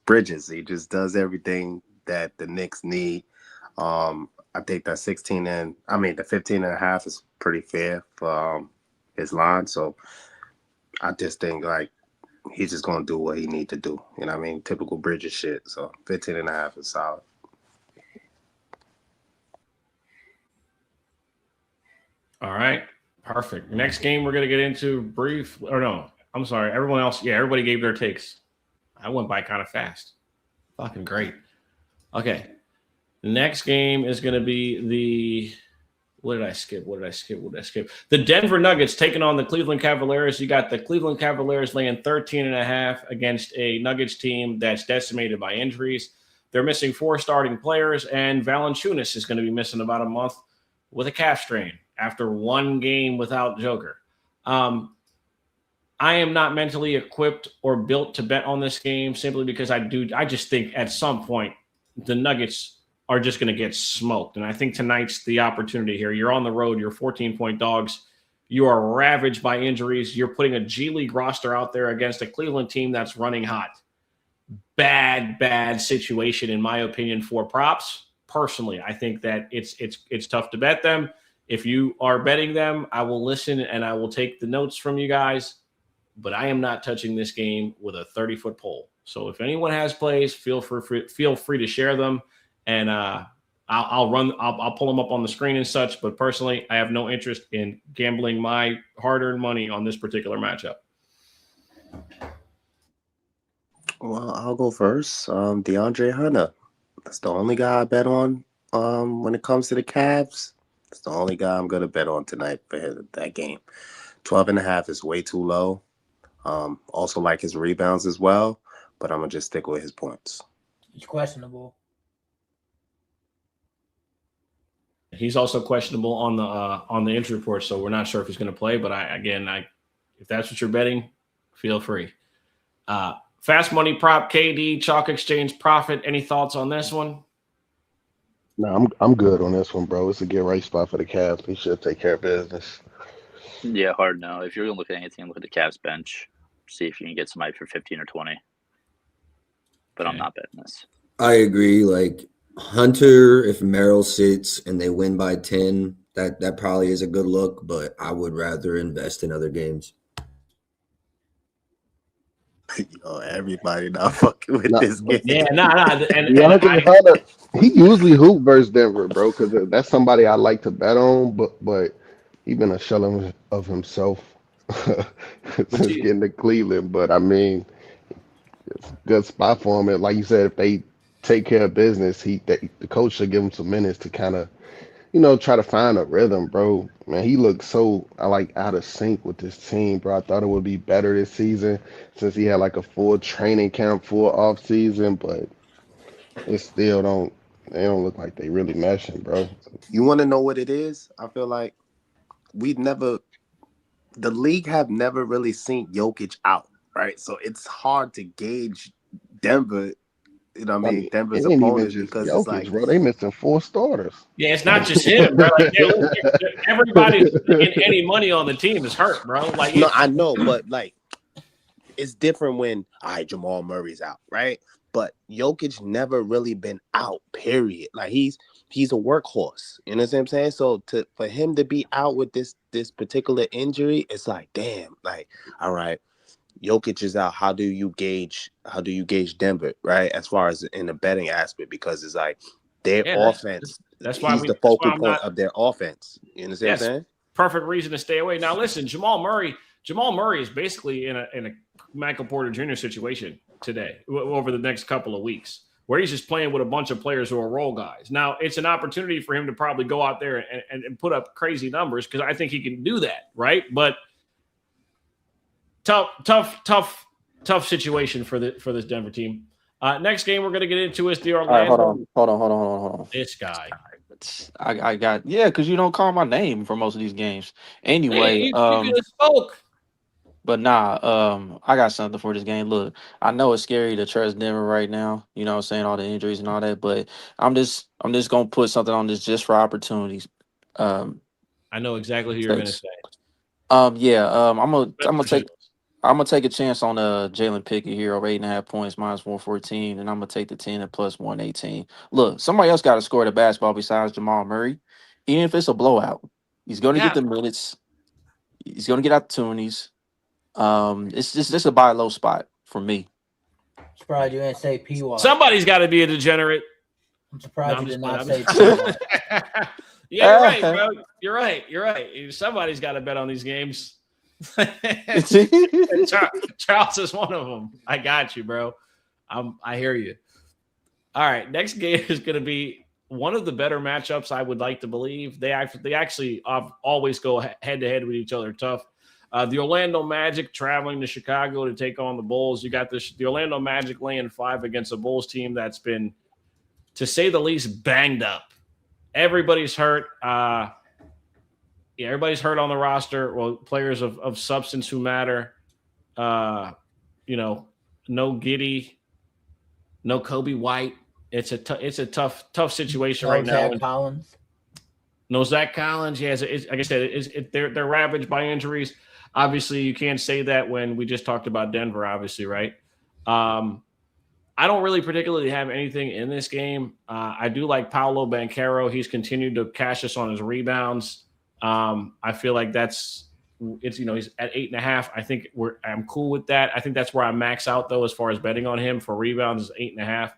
Bridges. He just does everything that the Knicks need. I think that 15.5 is pretty fair for his line. So I just think, like, he's just gonna do what he need to do. You know what I mean? Typical Bridges shit. So 15.5 is solid. All right. Perfect. Next game we're going to get into brief. Or no, I'm sorry. Everyone else. Yeah, everybody gave their takes. I went by kind of fast. Fucking great. Okay. The next game is going to be the – what did I skip? The Denver Nuggets taking on the Cleveland Cavaliers. You got the Cleveland Cavaliers laying 13.5 against a Nuggets team that's decimated by injuries. They're missing 4 starting players, and Valanciunas is going to be missing about a month with a calf strain after 1 game without Joker. I am not mentally equipped or built to bet on this game simply because I just think at some point the Nuggets are just going to get smoked. And I think tonight's the opportunity here. You're on the road. You're 14-point dogs. You are ravaged by injuries. You're putting a G League roster out there against a Cleveland team that's running hot. Bad situation, in my opinion, for props. Personally, I think that it's tough to bet them. If you are betting them, I will listen and I will take the notes from you guys, but I am not touching this game with a 30-foot pole. So if anyone has plays, feel free to share them, and I'll pull them up on the screen and such. But personally, I have no interest in gambling my hard-earned money on this particular matchup. Well, I'll go first. DeAndre Hunter. That's the only guy I bet on when it comes to the Cavs. It's the only guy I'm going to bet on tonight for that game. 12.5 is way too low. Also like his rebounds as well, but I'm going to just stick with his points. He's questionable. He's also questionable on the injury report, so we're not sure if he's going to play. But if that's what you're betting, feel free. Fast money prop, KD, chalk exchange profit. Any thoughts on this one? No, I'm good on this one, bro. It's a get right spot for the Cavs. They should take care of business. Yeah, hard no. If you're gonna look at anything, look at the Cavs bench. See if you can get somebody for 15 or 20. But I'm Okay. not betting this. I agree. Like Hunter, if Merrill sits and they win by 10, that probably is a good look, but I would rather invest in other games. Yo, everybody not fucking with Nah, this game. Yeah, and DeAndre Hunter, he usually hoop versus Denver, bro, because that's somebody I like to bet on, but he been a shell of himself but since getting to Cleveland. But I mean, it's a good spot for him. And like you said, if they take care of business, the coach should give him some minutes to kind of, try to find a rhythm, bro. Man, he looks so out of sync with this team, bro. I thought it would be better this season since he had like a full training camp, full off season, but it still don't. They don't look like they really meshing, bro. You want to know what it is? I feel like the league have never really seen Jokic out, right? So it's hard to gauge Denver. You know what I I mean? mean, Denver's it ain't even opponents just because it's Jokic, like, bro. They missing 4 starters. yeah, it's not just him, bro. Like everybody in any money on the team is hurt, bro. Like no, I know, but like it's different when Jamal Murray's out, right? But Jokic never really been out, period. Like he's a workhorse. You know what I'm saying? So for him to be out with this particular injury, it's like, damn, like, all right, Jokic is out. How do you gauge Denver, right? As far as in the betting aspect, because it's like their yeah, offense, that's why he's the focal I'm point not. of their offense. You understand what I'm Yes, saying? perfect reason to stay away. Now, listen, Jamal Murray is basically in a Michael Porter Jr. situation today over the next couple of weeks, where he's just playing with a bunch of players who are role guys. Now, it's an opportunity for him to probably go out there and put up crazy numbers because I think he can do that, right? But tough situation for this Denver team. Next game we're going to get into is the All right, Orlando. hold on. This guy. I got because you don't call my name for most of these games. Anyway, Hey, you could have spoke. but nah, I got something for this game. Look, I know it's scary to trust Denver right now. You know what I'm saying, all the injuries and all that, but I'm just gonna put something on this just for opportunities. I know exactly who you're going to say. Yeah, I'm gonna take a chance on Jalen Pickett here over 8.5 points minus 114, and I'm gonna take the 10 at plus 118. Look, somebody else got to score the basketball besides Jamal Murray, even if it's a blowout. He's gonna get the minutes. He's gonna get opportunities. It's just a buy low spot for me. Surprised you didn't say P-Watt. Somebody's got to be a degenerate. I'm surprised you did not say P-Watt. Yeah, you're right, bro. You're right. Somebody's got to bet on these games. Charles is one of them. I got you, bro. I hear you. All right, next game is going to be one of the better matchups. I would like to believe they actually always go head to head with each other. Tough. The Orlando Magic traveling to Chicago to take on the Bulls. You got the Orlando Magic laying 5 against a Bulls team that's been, to say the least, banged up. Everybody's hurt. Everybody's hurt on the roster. Well, players of substance who matter. No Giddey, no Kobe White. It's a tough situation right now. Zach Collins. No Zach Collins. Yeah, like I said, they're ravaged by injuries. Obviously, you can't say that when we just talked about Denver. Obviously, right? I don't really particularly have anything in this game. I do like Paolo Banchero. He's continued to cash us on his rebounds. I feel like he's at 8.5. I think I'm cool with that. I think that's where I max out though, as far as betting on him for rebounds is 8.5,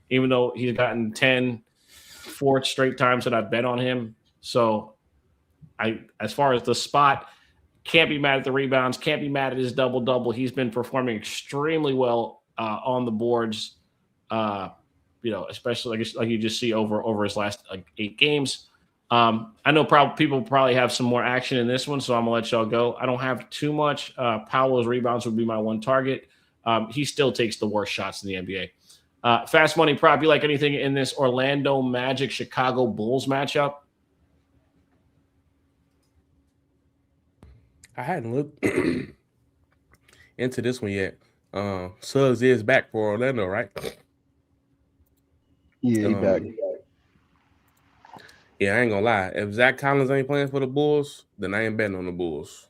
even though he's gotten 4 straight times that I bet on him. So as far as the spot, can't be mad at the rebounds, can't be mad at his double-double. He's been performing extremely well on the boards, especially like you just see over his last 8 games. I know people probably have some more action in this one, so I'm going to let y'all go. I don't have too much. Paolo's rebounds would be my one target. He still takes the worst shots in the NBA. Fast money prop, you like anything in this Orlando Magic Chicago Bulls matchup? I hadn't looked into this one yet. Suggs is back for Orlando, right? Yeah, he back. Yeah, I ain't gonna lie. If Zach Collins ain't playing for the Bulls, then I ain't betting on the Bulls.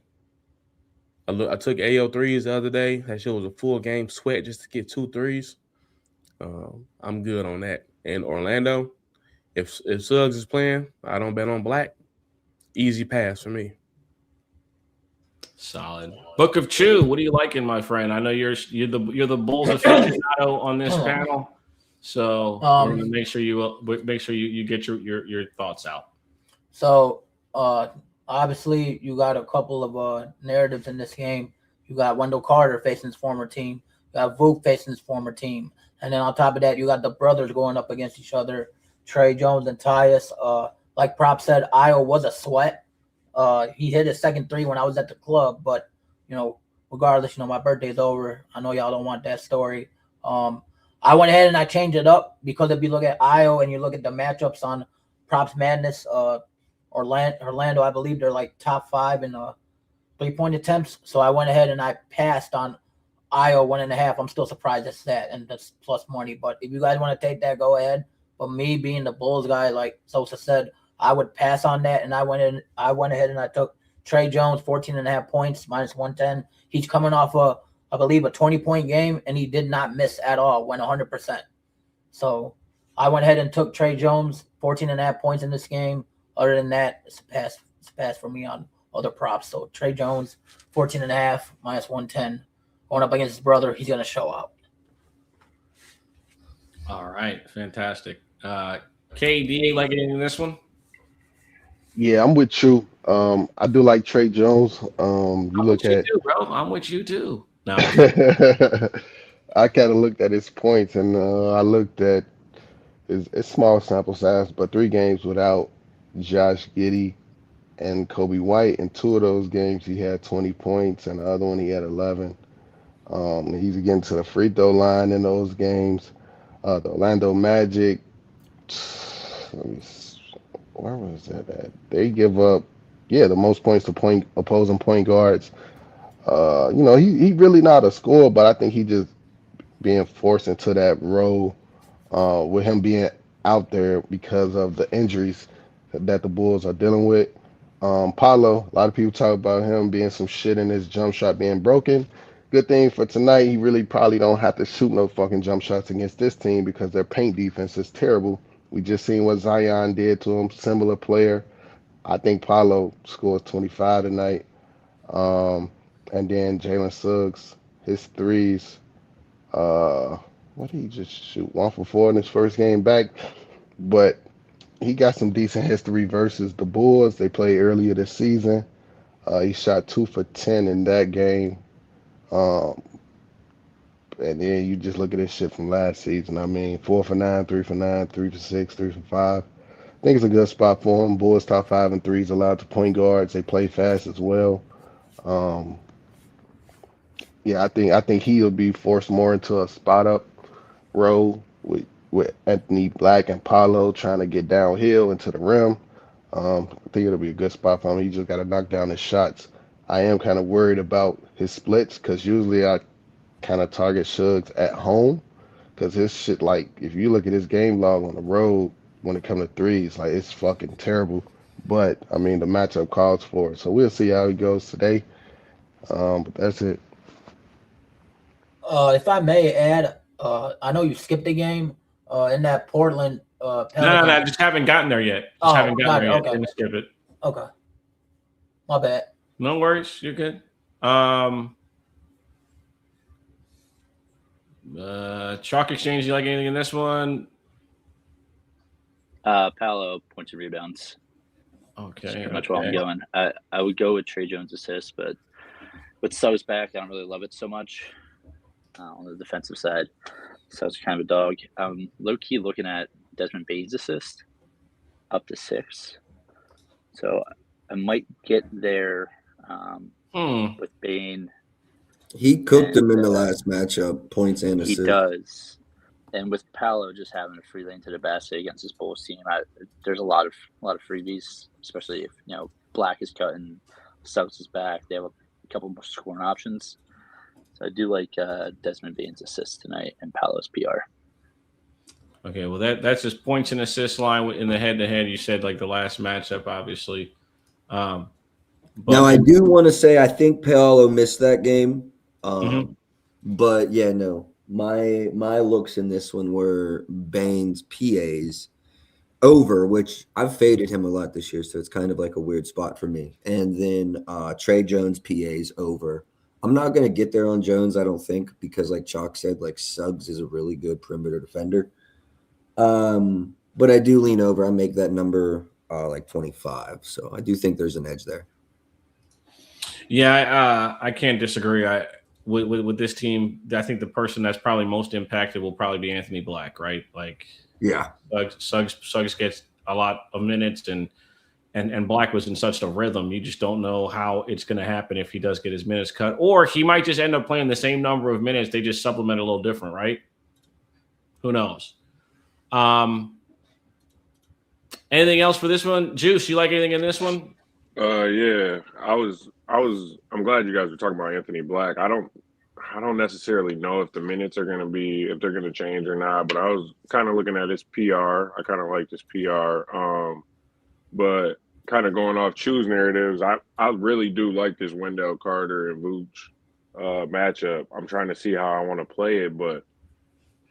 I took AO threes the other day. That shit was a full game sweat just to get 2 threes. I'm good on that. And Orlando, if Suggs is playing, I don't bet on Black. Easy pass for me. Solid. Book of Chew. What are you liking, my friend? I know you're the Bulls aficionado on this panel, so we're gonna make sure you get your thoughts out. So, obviously, you got a couple of narratives in this game. You got Wendell Carter facing his former team. You got Vuk facing his former team. And then on top of that, you got the brothers going up against each other, Trey Jones and Tyus. Like Prop said, Io was a sweat. He hit his second three when I was at the club, but, regardless, my birthday's over. I know y'all don't want that story. I went ahead and I changed it up because if you look at Io and you look at the matchups on Props Madness, Orlando, I believe they're like top 5 in 3-point attempts. So I went ahead and I passed on Io 1.5. I'm still surprised it's that, and that's plus money. But if you guys want to take that, go ahead. But me being the Bulls guy, like Sosa said, I would pass on that, and I went ahead and I took Trey Jones 14.5 points minus 110. He's coming off I believe a 20-point game, and he did not miss at all. Went 100%. So I went ahead and took Trey Jones 14.5 points in this game. Other than that, it's a pass for me on other props. So Trey Jones 14.5 minus 110 going up against his brother. He's gonna show out. All right, fantastic. KD, like anything in this one? Yeah, I'm with you. I do like Trey Jones. You I'm look with you at too, bro. I'm with you too. No, I kind of looked at his points and I looked at it's small sample size, but 3 games without Josh Giddey and Kobe White. In 2 of those games, he had 20 points, and the other one he had 11. He's getting to the free throw line in those games. The Orlando Magic, let me where was that at? They give up, yeah, the most points to opposing point guards. He really not a scorer, but I think he just being forced into that role with him being out there because of the injuries that the Bulls are dealing with. Paulo, a lot of people talk about him being some shit in his jump shot being broken. Good thing for tonight, he really probably don't have to shoot no fucking jump shots against this team because their paint defense is terrible. We just seen what Zion did to him, similar player. I think Paulo scores 25 tonight. Um, and then Jalen Suggs, his threes. Uh, what did he just shoot? 1 for 4 in his first game back. But he got some decent history versus the Bulls. They played earlier this season. He shot 2 for 10 in that game. Um, and then you just look at his shit from last season. I mean, 4 for 9, 3 for 9, 3 for 6, 3 for 5. I think it's a good spot for him. Bulls top 5 and threes allowed to point guards. They play fast as well. Um, yeah, I think he'll be forced more into a spot up role with Anthony Black and Paulo trying to get downhill into the rim. I think it'll be a good spot for him. He just got to knock down his shots. I am kind of worried about his splits because usually I kind of target Suggs at home because his shit, like, if you look at his game log on the road when it comes to threes, like, it's fucking terrible. But, I mean, the matchup calls for it. So we'll see how he goes today. But that's it. If I may add, I know you skipped the game in that Portland no. Pelicans. Just haven't gotten there yet. Haven't gotten got there it. yet. Okay. Didn't skip it. Okay. My bad. No worries. You're good. Chalk Exchange, you like anything in this one? Paolo points and rebounds. Okay. That's pretty much where I'm going. I would go with Trey Jones assist, but with Suggs back, I don't really love it so much on the defensive side. Suggs kind of a dog. Low key looking at Desmond Bane's assist up to 6. So I might get there with Bane. He cooked him in the last matchup, points and assists. He does. And with Paolo just having a free lane to the basket against his Bulls team, there's a lot of freebies, especially if Black is cut and Suggs is back. They have a couple more scoring options. So I do like Desmond Bane's assist tonight and Paolo's PR. Okay, well that's his points and assists line in the head-to-head. You said like the last matchup, obviously. Um, Now, but I do want to say I think Paolo missed that game. Mhm. But yeah, no. My looks in this one were Bane's PAs over, which I've faded him a lot this year, so it's kind of like a weird spot for me. And then Trey Jones PAs over. I'm not gonna get there on Jones, I don't think, because like Chalk said, like Suggs is a really good perimeter defender. But I do lean over. I make that number like 25. So I do think there's an edge there. Yeah, I can't disagree. With this team, I think the person that's probably most impacted will probably be Anthony Black, right? Like Yeah. Suggs gets a lot of minutes, and Black was in such a rhythm. You just don't know how it's going to happen if he does get his minutes cut, or he might just end up playing the same number of minutes. They just supplement a little different, right? Who knows? Anything else for this one, Juice? You like anything in this one? Yeah, I'm glad you guys were talking about Anthony Black. I don't necessarily know if the minutes are gonna be if they're gonna change or not, but I was kind of looking at his PR. I kind of like this PR. But kind of going off Choose narratives, I really do like this Wendell Carter and Vooch matchup. I'm trying to see how I want to play it, but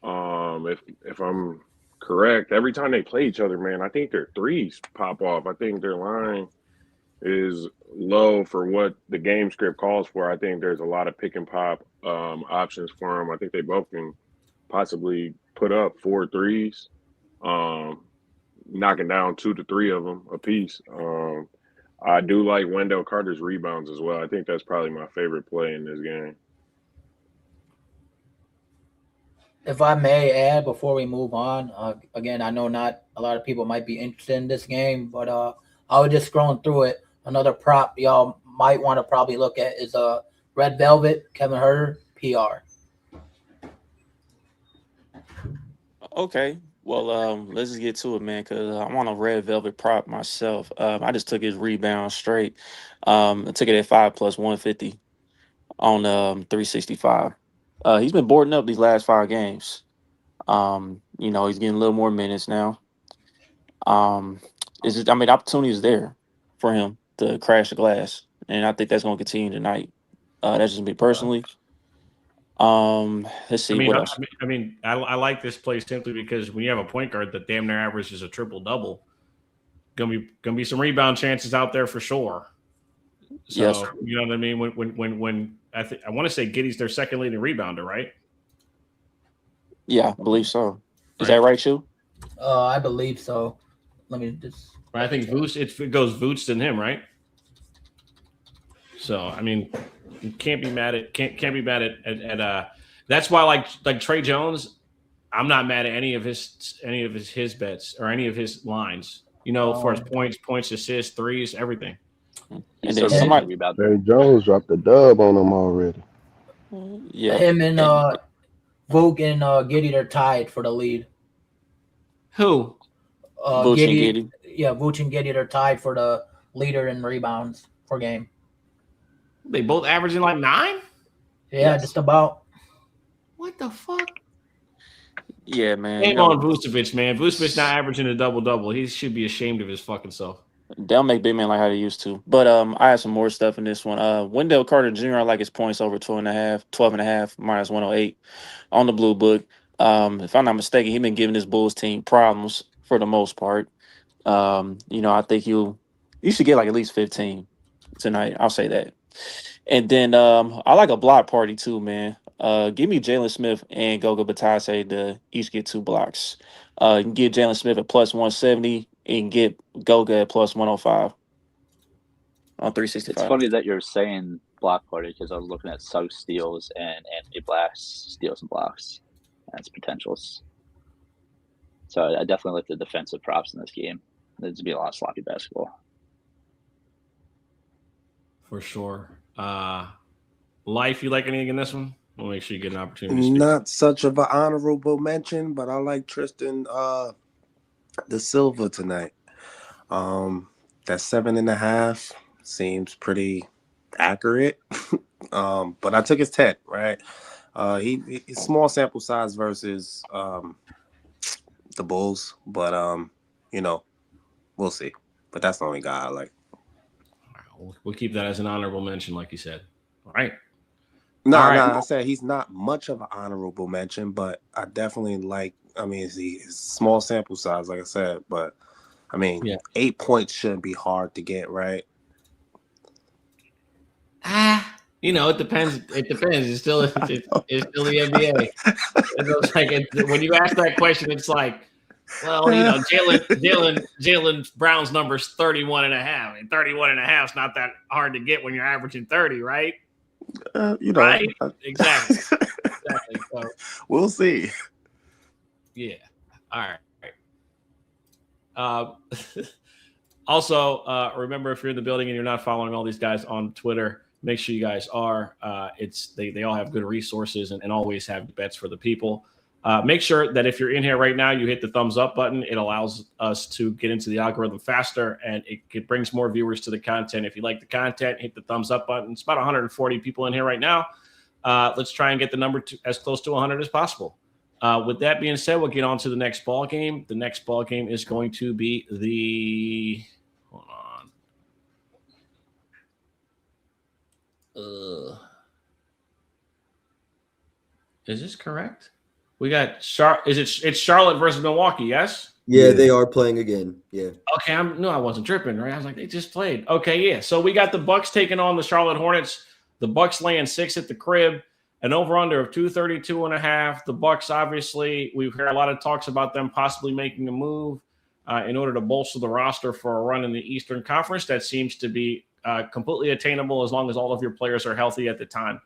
if I'm correct, every time they play each other, man, I think their threes pop off. I think their line is low for what the game script calls for. I think there's a lot of pick and pop options for them. I think they both can possibly put up 4 threes, knocking down 2 to 3 of them a piece. I do like Wendell Carter's rebounds as well. I think that's probably my favorite play in this game. If I may add before we move on, again, I know not a lot of people might be interested in this game, but I was just scrolling through it. Another prop y'all might want to probably look at is Red Velvet, Kevin Herter, PR. Okay. Well, let's just get to it, man, because I'm on a red velvet prop myself. I just took his rebound straight. I took it at 5 plus 150 on 365. He's been boarding up these last 5 games. He's getting a little more minutes now. The opportunity is there for him to crash the glass, and I think that's going to continue tonight. That's just me personally. Let's see what else. I like this play simply because when you have a point guard that damn near averages a triple double, gonna be some rebound chances out there for sure. So Yes. you know what I mean. When I want to say Giddy's their second leading rebounder, right? Yeah, I believe so. Is Right. that right, Shu? I believe so. Let me just. I think Vooch, it goes Vooch than him, right? So I mean, you can't be mad at that's why like Trey Jones, I'm not mad at any of his bets or any of his lines. For his points, assists, threes, everything. He's then so good somebody- at rebound. Trey Jones dropped the dub on him already. Yeah. Him and Vogue and Giddy are tied for the lead. Who? Vooch and Giddey. Yeah, Vooch and Giddy are tied for the leader in rebounds per game. They both averaging like 9? Yeah, Yes. just about. What the fuck? Yeah, man. Shame on Vucevic, man. Vucevic not averaging a double-double. He should be ashamed of his fucking self. They'll make big men like how they used to. But I have some more stuff in this one. Wendell Carter Jr., I like his points over 12 and a half, minus 108 on the blue book. If I'm not mistaken, he's been giving this Bulls team problems for the most part. I think you should get like at least 15 tonight. I'll say that. And then I like a block party too, man. Give me Jalen Smith and Goga Batase to each get 2 blocks. You can get Jalen Smith at plus 170 and get Goga at plus 105 on 365. It's funny that you're saying block party because I was looking at Suggs steals and Anthony Black's steals and blocks as potentials. So I definitely like the defensive props in this game. There's to be a lot of sloppy basketball. For sure. Life, you like anything in this one? We'll make sure you get an opportunity to speak. Not such of an honorable mention, but I like Tristan the Silva tonight. That 7.5 seems pretty accurate. But I took his 10, right? He small sample size versus the Bulls, but we'll see. But that's the only guy I like. We'll keep that as an honorable mention, like you said. All right. No, All right. I said he's not much of an honorable mention, but I definitely like. I mean, it's small sample size, like I said, but I mean, 8 points shouldn't be hard to get, right? It depends. It depends. It's still the NBA. It's like when you ask that question, it's like, well, Jalen Brown's number's 31 and a half. And 31 and a half is not that hard to get when you're averaging 30, right? Right? Exactly. Exactly. So, we'll see. Yeah. All right. Also, remember, if you're in the building and you're not following all these guys on Twitter, make sure you guys are. They all have good resources and always have bets for the people. Make sure that if you're in here right now, you hit the thumbs up button. It allows us to get into the algorithm faster, and it brings more viewers to the content. If you like the content, hit the thumbs up button. It's about 140 people in here right now. Let's try and get the number as close to 100 as possible. With that being said, we'll get on to the next ball game. The next ball game is going to be the. Hold on. Is this correct? We got it's Charlotte versus Milwaukee, yes? Yeah, they are playing again. Yeah. Okay, I wasn't tripping, right? I was like, they just played. Okay, yeah. So we got the Bucks taking on the Charlotte Hornets. The Bucks laying 6 at the crib. An over-under of 232.5. The Bucks, obviously, we've heard a lot of talks about them possibly making a move in order to bolster the roster for a run in the Eastern Conference. That seems to be completely attainable as long as all of your players are healthy at the time.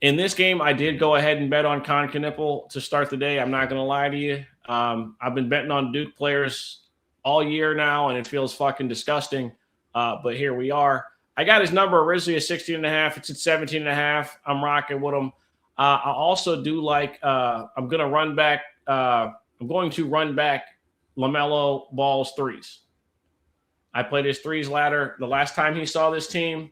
In this game, I did go ahead and bet on Con Knipple to start the day. I'm not going to lie to you. I've been betting on Duke players all year now, and it feels fucking disgusting. But here we are. I got his number originally at 16.5. It's at 17.5. I'm rocking with him. I also do like. I'm going to run back LaMelo Ball's threes. I played his threes ladder the last time he saw this team.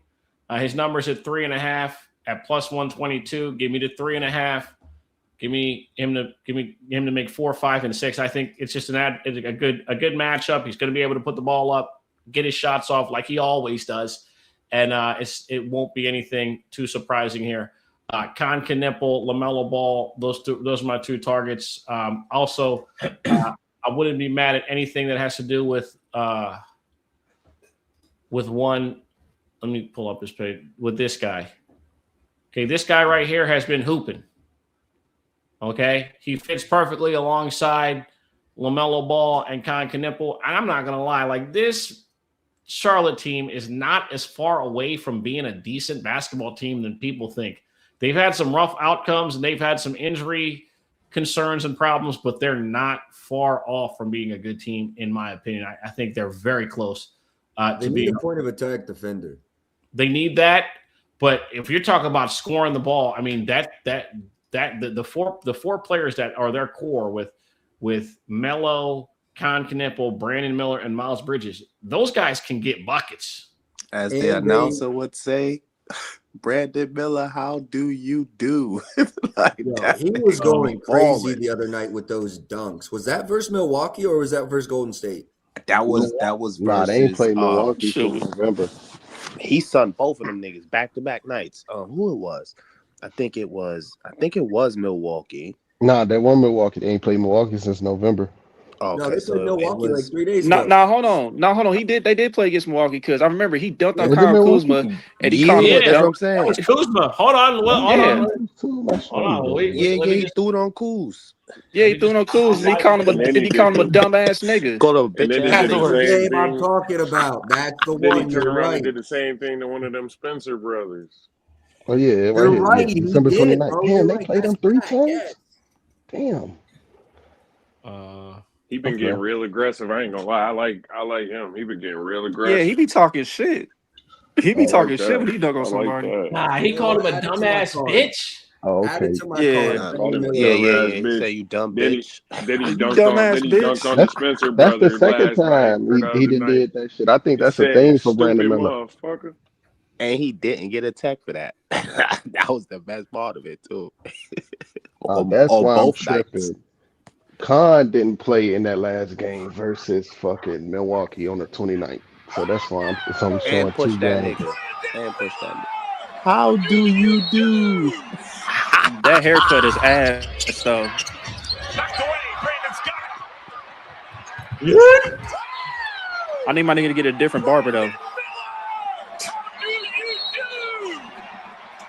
His number's at 3.5 at plus 122. Give me the 3.5. Give me him to make 4, 5, and 6. I think it's just a good matchup. He's going to be able to put the ball up, get his shots off like he always does. And it won't be anything too surprising here. Con Knipple, LaMelo Ball, those are my two targets. Also, I wouldn't be mad at anything that has to do with one. Let me pull up his page with this guy. Okay, this guy right here has been hooping. Okay, he fits perfectly alongside LaMelo Ball and Con Knipple. And I'm not gonna lie, like this Charlotte team is not as far away from being a decent basketball team than people think. They've had some rough outcomes and they've had some injury concerns and problems, but they're not far off from being a good team, in my opinion. I think they're very close They need a point of attack defender. They need that, but if you're talking about scoring the ball, I mean the four players that are their core with Melo, Con Knipple, Brandon Miller, and Miles Bridges, those guys can get buckets. As the announcer would say, Brandon Miller, how do you do? He was going crazy the other night with those dunks. Was that versus Milwaukee or was that versus Golden State? That was versus. Nah, they ain't played Milwaukee since November. He sunned both of them niggas back-to-back nights. Who it was? I think it was Milwaukee. Nah, that one Milwaukee. They ain't played Milwaukee since November. Okay, no, they played Milwaukee like 3 days ago. No, hold on. They did play against Milwaukee because I remember he dunked on Kyle Kuzma and he called him a that's what I'm saying. That was Kuzma. Hold on. He threw it on Kuz. Yeah, he threw it on Kuz. He called him a dumbass nigga. Called him a bitch ass nigga. The I'm talking about. That's the then one. He turned around and did the same thing to one of them Spencer brothers. Oh yeah, you're right. Yeah, December 29th. Damn, they played them 3 times. Damn. He been getting real aggressive. I ain't gonna lie. I like him. He been getting real aggressive. Yeah, he be talking shit. He be talking shit when he dunk on somebody. Nah, he called him a dumbass bitch. Oh, okay. Yeah. Say you dumb bitch. Then he dunked on the Spencer That's brother. the second time he did that shit. I think that's a thing for Brandon Miller. And he didn't get a tech for that. That was the best part of it too. That's why I'm tripping. Khan didn't play in that last game versus fucking Milwaukee on the 29th. So that's why it's only showing And 2 push that games. nigga. And push that nigga. How do you do? That haircut is ass though. Knocked away. Brandon Scott. I need my nigga to get a different barber though.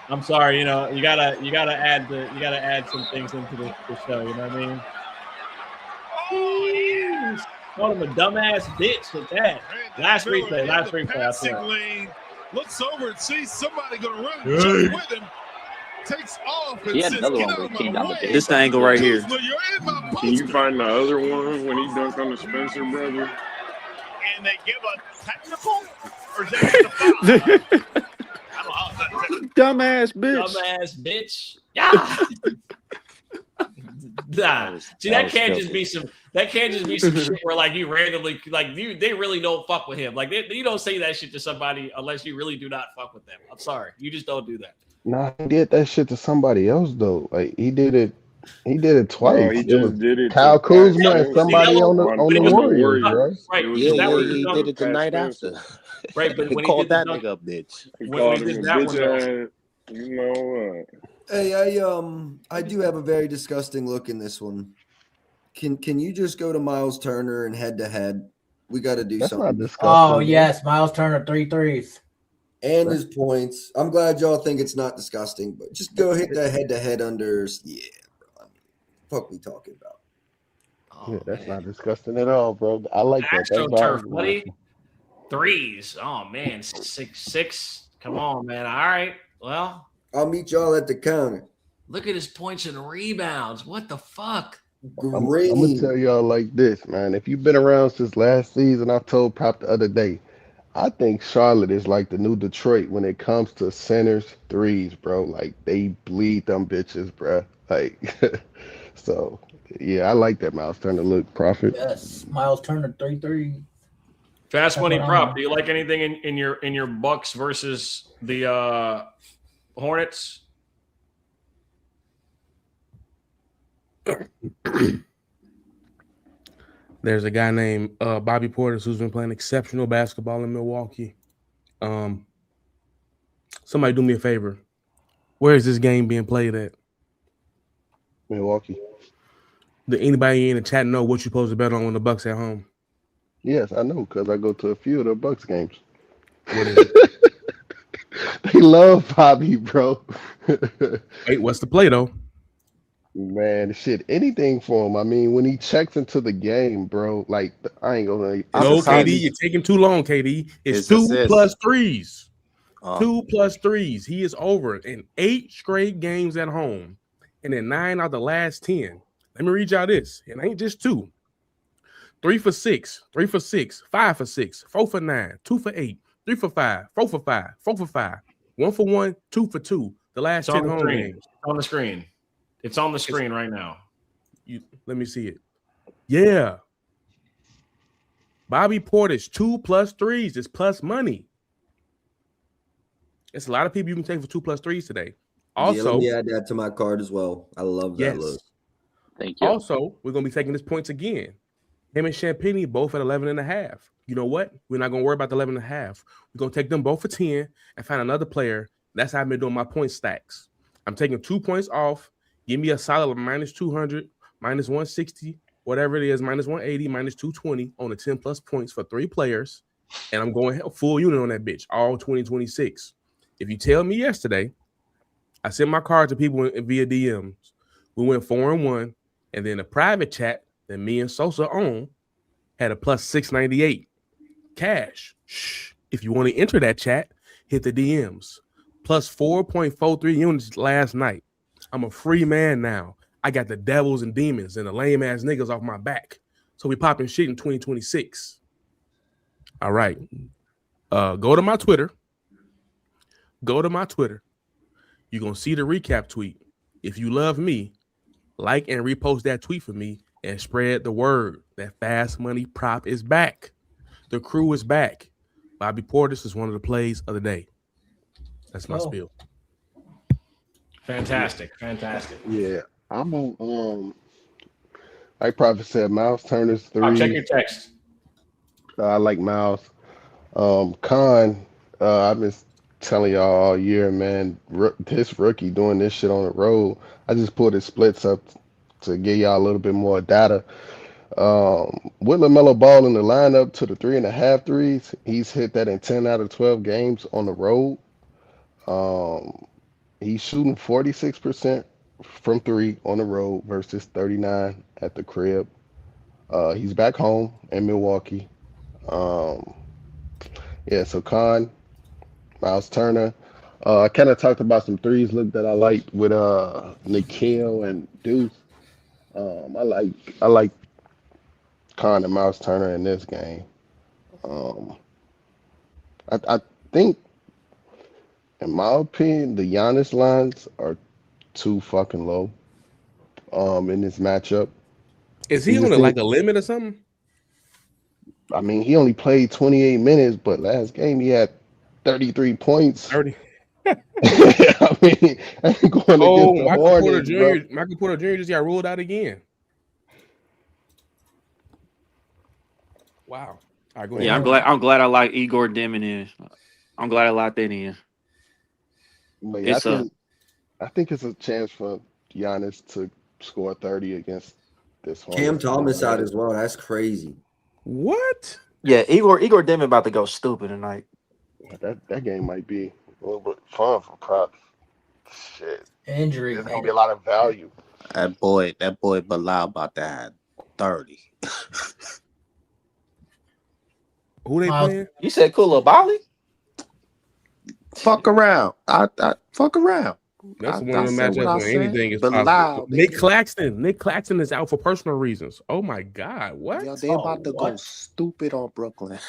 I'm sorry, you know, you gotta add some things into the show, you know what I mean? Call him a dumbass bitch with that. Last replay. Passing lane, looks over and sees somebody going to run and jump with him. Takes off and He had says, another "Get one out where of he came my down the way." base. This angle right here. Kuzma, you're in my Can you poster. find the other one when he dunked on the Spencer brother? And they give a technical? Or is that just a foul? I don't know how that's Dumbass bitch. Dumbass bitch. Yeah. Nah. See, that can't just be some shit where like you randomly they really don't fuck with him. Like you don't say that shit to somebody unless you really do not fuck with them. I'm sorry. You just don't do that. Nah, he did that shit to somebody else though. Like he did it Bro, twice. he It was just did it Kyle to Pat Kuzma and Spencer somebody on the but it was Warriors, bro. right. It was Is the that what Warriors he He did? did it the Pat night Spencer. after. Right, but He when he called did the that dunk, nigga a bitch. He when called he him did a that bitch one though. ass. You know what? Hey, I do have a very disgusting look in this one. Can you just go to Miles Turner and head to head? We got to do That's not something. disgusting. Oh bro. yes, Miles Turner 3 threes. And his points. I'm glad y'all think it's not disgusting, but just go hit that head to head unders. Yeah, bro. I mean, fuck we talking about? Yeah, that's not disgusting at all, bro. I like that. That's AstroTurf, valuable. buddy. Threes. Oh man, 6'6". Come on, man. All right. Well, I'll meet y'all at the counter. look at his points and rebounds. What the fuck? I'm gonna tell y'all like this, man. If you've been around since last season, I told Prop the other day, I think Charlotte is like the new Detroit when it comes to centers threes, bro. Like they bleed them bitches, bro. Like, so yeah, I like that Miles Turner look. Profit. Yes, Miles Turner 3 threes. Fast money prop. Do you like anything in your Bucks versus the Hornets? There's a guy named Bobby Portis who's been playing exceptional basketball in Milwaukee. Somebody do me a favor. Where is this game being played at? Milwaukee. Did anybody in the chat know what you're supposed to bet on when the Bucks at home? Yes, I know because I go to a few of the Bucks games. What is it? They love Bobby, bro. Wait, what's the play though? Man, shit, anything for him. I mean, when he checks into the game, bro, like I ain't gonna. No, KD, you're taking too long, KD. It's 2 plus 3s. 2 plus 3s. He is over in 8 straight games at home, and in 9 out of the last 10. Let me read y'all this. It ain't just 2. 3 for 6, 3 for 6, 5 for 6, 4 for 9, 2 for 8, 3 for 5, 4 for 5, 4 for 5, 1 for 1, 2 for 2. The last 10 home games. On the screen. It's on the screen right now. Let me see it. Yeah. Bobby Portis, 2 plus 3s. It's plus money. It's a lot of people you can take for 2 plus 3s today. Also, let me add that to my card as well. I love that look. Thank you. Also, we're going to be taking his points again. Him and Champagny both at 11.5. You know what? We're not going to worry about the 11.5. We're going to take them both for 10 and find another player. That's how I've been doing my point stacks. I'm taking 2 points off. Give me a solid minus 200, minus 160, whatever it is, minus 180, minus 220 on the 10 plus points for 3 players. And I'm going full unit on that bitch, all 2026. If you tell me yesterday, I sent my card to people via DMs. We went 4-1, and then a private chat that me and Sosa own had a plus 698 cash. Shh. If you want to enter that chat, hit the DMs. Plus 4.43 units last night. I'm a free man now. I got the devils and demons and the lame ass niggas off my back. So we popping shit in 2026. All right. Go to my Twitter. You're going to see the recap tweet. If you love me, like and repost that tweet for me and spread the word that Fast Money Prop is back. The crew is back. Bobby Portis is one of the plays of the day. That's my spiel. Fantastic. Yeah, I'm on. Like Prophet said, Miles Turner's Check your threes. text. I like Miles. Khan, I've been telling y'all all year, man. This rookie doing this shit on the road. I just pulled his splits up to give y'all a little bit more data. With LaMelo Ball in the lineup to the 3.5 threes, he's hit that in 10 out of 12 games on the road. Um, he's shooting 46% from three on the road versus 39 at the crib. He's back home in Milwaukee. Um, yeah, so Khan, Miles Turner. I kind of talked about some threes look that I liked with Nikhil and Deuce. I like Khan and Miles Turner in this game. Um, I think, in my opinion, the Giannis lines are too fucking low. In this matchup, Is he he on just like didn't. a limit or something? I mean, he only played 28 minutes, but last game he had 33 points. 30. I mean, going against Oh, the Hornets, bro. Michael Porter Jr. just got ruled out again. Wow. All right, go ahead, Yeah, Yeah, Charles. I'm glad I like Igor Dimin in. I'm glad I locked that in. but yeah, It's a I think it's a chance for Giannis to score 30 against this Cam Hornets team, Thomas out man. as well. That's crazy. What? yeah, Igor Dimin about to go stupid tonight. That game might be a little bit fun for props. Shit, Injury, there's man. gonna be a lot of value. That boy Bilal about to have 30. Who they Miles, playing? You said Koulibaly? Fuck around. I fuck around. That's one I of the said what matchups I where said. anything is possible. Bilal, Nick nigga. Claxton. Nick Claxton is out for personal reasons. Oh my God. What? Yo, they oh, about to go what? stupid on Brooklyn.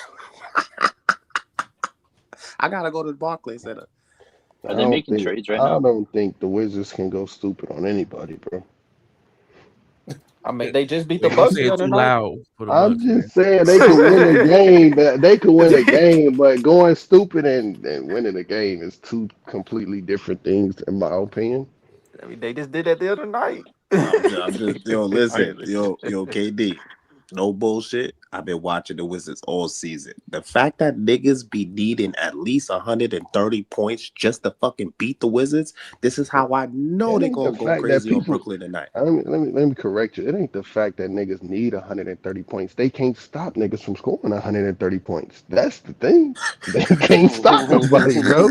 I gotta go to the Barclays Center. Are they making trades right I now? don't think the Wizards can go stupid on anybody, bro. I mean, they just beat the Wait, don't Bucks say the it other too night. loud for the I'm Bucks, just man. saying they could win a game. They could win a game, but going stupid and winning a game is two completely different things, in my opinion. I mean, they just did that the other night. Yo, I listen, yo, KD. No bullshit. I've been watching the Wizards all season. The fact that niggas be needing at least 130 points just to fucking beat the Wizards, this is how I know It they ain't the gonna go fact that crazy on people. Brooklyn tonight. Let me correct you. It ain't the fact that niggas need 130 points. They can't stop niggas from scoring 130 points. That's the thing. They can't stop nobody, bro.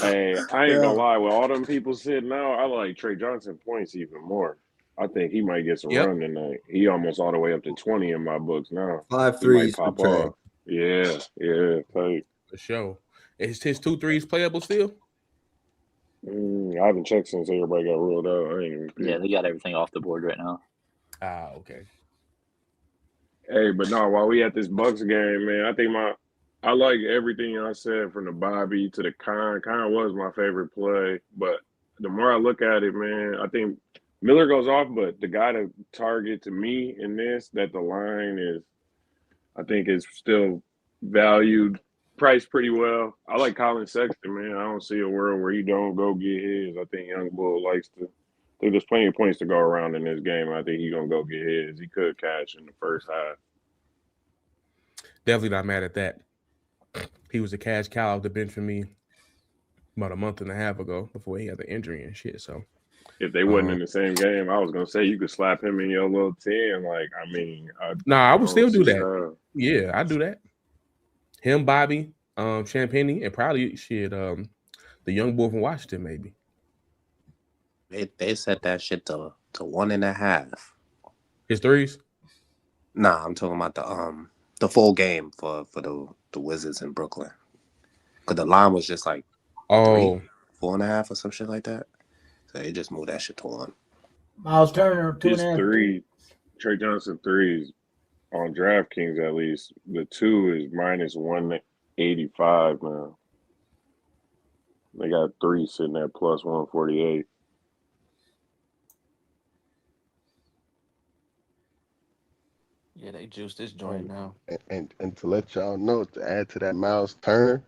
Hey, I ain't gonna Yeah. lie. With all them people sitting out, I like Trey Johnson points even more. I think he might get some Yep. run tonight. He almost all the way up to 20 in my books now. 5 He might threes for pop Trey. off. Yeah, yeah. Like, For sure. Is his 2 threes playable still? I haven't checked since everybody got ruled out. I ain't even Yeah, peeped. they got everything off the board right now. Ah, okay. Hey, but no, while we at this Bucks game, man, I like everything y'all said from the Bobby to the Con. Con was my favorite play, but the more I look at it, man, I think Miller goes off, but the guy to target to me in this, that the line is, I think is still valued, priced pretty well. I like Colin Sexton, man. I don't see a world where he don't go get his. I think Young Bull likes to. I think there's plenty of points to go around in this game. I think he's gonna go get his. He could catch in the first half. Definitely not mad at that. He was a cash cow off the bench for me about a month and a half ago before he had the injury and shit. So, If they wasn't in the same game, I was gonna say you could slap him in your little 10. Like, I mean, I I would don't still do see that. how. Yeah, I'd do that. Him, Bobby, Champagne, and probably shit, the young boy from Washington, maybe. They set that shit to 1.5. His threes? Nah, I'm talking about the full game for the Wizards in Brooklyn. Cause the line was just like 3, Oh, 4.5 or some shit like that. So they just moved that shit to 1. Miles Turner, two and His a half. three, Trey Johnson threes on DraftKings at least. The 2 is minus 185 now. They got 3 sitting at plus 148. Yeah, they juiced this joint now. and to let y'all know, to add to that, Miles Turner,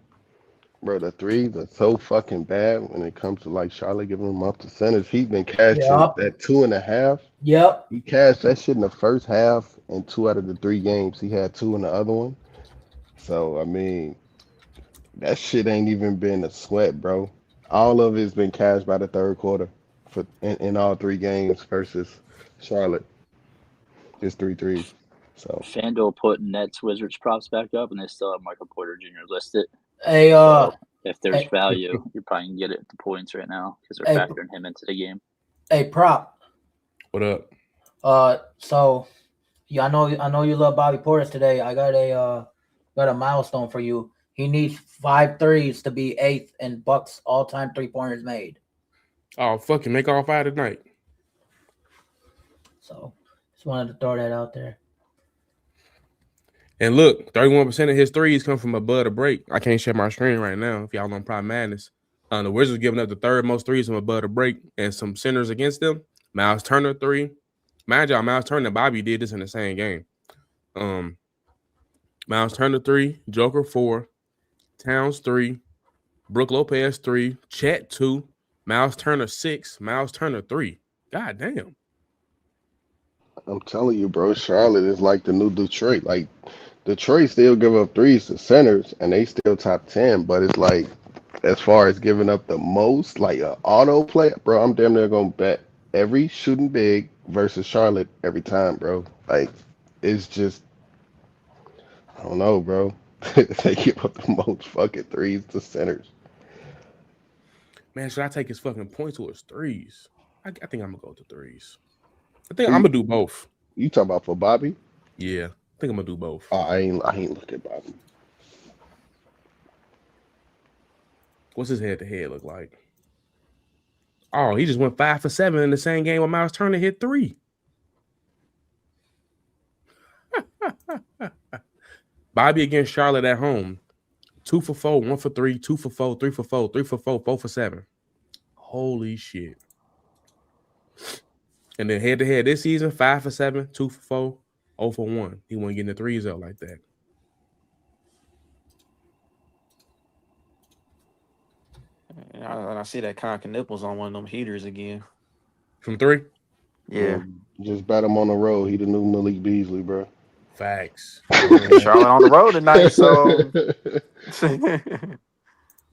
Bro, the threes are so fucking bad when it comes to like Charlotte giving them up to centers. He's been cashing Yep. that 2.5. Yep. He cashed that shit in the first half in 2 out of the 3 games. He had 2 in the other one. So I mean, that shit ain't even been a sweat, bro. All of it's been cashed by the third quarter for in all 3 games versus Charlotte. Just 3 threes. So FanDuel put Nets Wizards props back up, and they still have Michael Porter Jr. listed. Hey, So if there's hey, value, you probably can get it at the points right now because they're hey, factoring him into the game. hey, prop. What up? So yeah, I know you love Bobby Portis today. I got a milestone for you. He needs 5 threes to be 8th in Bucks all-time 3-pointers made. Oh, fucking make all 5 tonight. So just wanted to throw that out there. And look, 31% of his threes come from above the break. I can't share my screen right now if y'all on Prime Madness. The Wizards giving up the 3rd most threes from above the break and some centers against them. Miles Turner 3. Mind y'all, Miles Turner and Bobby did this in the same game. Miles Turner 3, Joker 4, Towns 3, Brook Lopez 3, Chet 2, Miles Turner 6, Miles Turner 3. God damn. I'm telling you, bro, Charlotte is like the new Detroit. Like Detroit still give up threes to centers and they still top 10, but it's like as far as giving up the most, like an auto play, bro, I'm damn near gonna bet every shooting big versus Charlotte every time, bro. Like it's just I don't know, bro. They give up the most fucking threes to centers. Man, should I take his fucking points or his threes? I think I'm gonna go to threes. I think Who I'm gonna do both. you talking about for Bobby? Yeah, I think I'm gonna do both. Oh, I ain't look at Bobby. What's his head-to-head look like? Oh, he just went 5 for 7 in the same game where Miles Turner hit 3. Bobby against Charlotte at home. 2 for 4, 1 for 3, 2 for 4, 3 for 4, 3 for 4, 4 for 7. Holy shit. And then head-to-head this season, 5 for 7, 2 for 4, 0 for 1. He wasn't getting the threes out like that. And I see that Conker nipples on one of them heaters again. From 3? Yeah. Just bet him on the road. He the new Malik Beasley, bro. Facts. Charlotte on the road tonight, so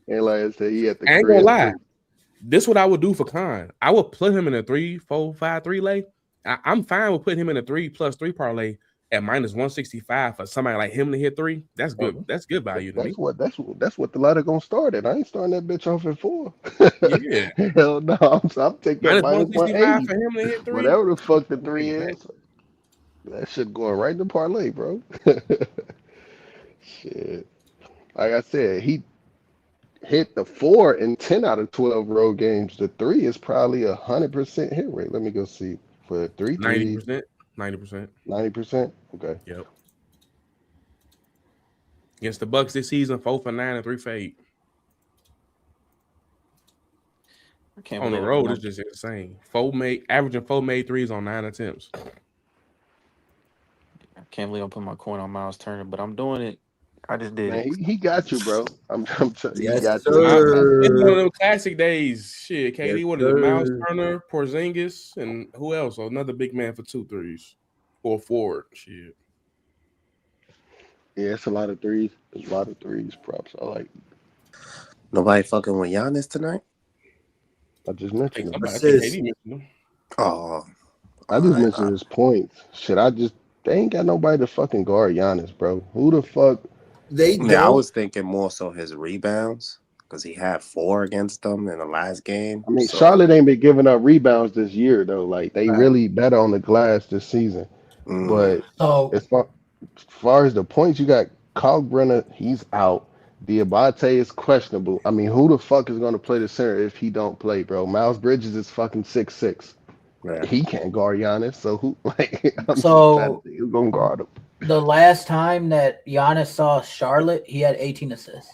And like I said, he at the I ain't gonna crib lie. too. This what I would do for Khan. I would put him in a 3-4-5-3 lay. I'm fine with putting him in a 3+3 parlay at -165 for somebody like him to hit 3. That's good. That's good value to me. That's what the ladder gonna start at. I ain't starting that bitch off at 4. Yeah. Hell no, I'm taking that -165 for -180. him to hit 3. Whatever the fuck the I'll 3 take that. is. That shit going right in the parlay, bro. Shit. Like I said, he hit the 4 in 10 out of 12 road games. The 3 is probably 100% hit rate. Let me go see. For 3 threes, 90%. 90%. 90%? Okay. Yep. Against the Bucks this season, 4 for 9 and 3 for 8. I can't On the believe road, it's just insane. Averaging 4 made threes on 9 attempts. I can't believe I'm putting my coin on Miles Turner, but I'm doing it. I just did Man, it. he got you, bro. I'm telling you, he Yes, got sir. It's one of them classic days. Shit, KD, Yes, what is it? Miles sir. Turner, Porzingis, and who else? Another big man for 2 threes. Or forward. Shit. you. Yeah, it's a lot of threes. There's a lot of threes props. I like. Nobody fucking with Giannis tonight? I just I mentioned think him. KD mentioned him. Oh, I just mentioned his points. Shit, they ain't got nobody to fucking guard Giannis, bro. Who the fuck? They yeah, I don't. was thinking more so his rebounds because he had 4 against them in the last game. I mean, So, Charlotte ain't been giving up rebounds this year though. Like they Right. really better on the glass this season. But So as far as the points, you got Kalkbrenner, he's out. Diabate is questionable. I mean, who the fuck is gonna play the center if he don't play, bro? Miles Bridges is fucking 6'6". yeah. He can't guard Giannis. So who? Like, I'm just trying to so think who's gonna guard him. the last time that Giannis saw Charlotte, he had 18 assists.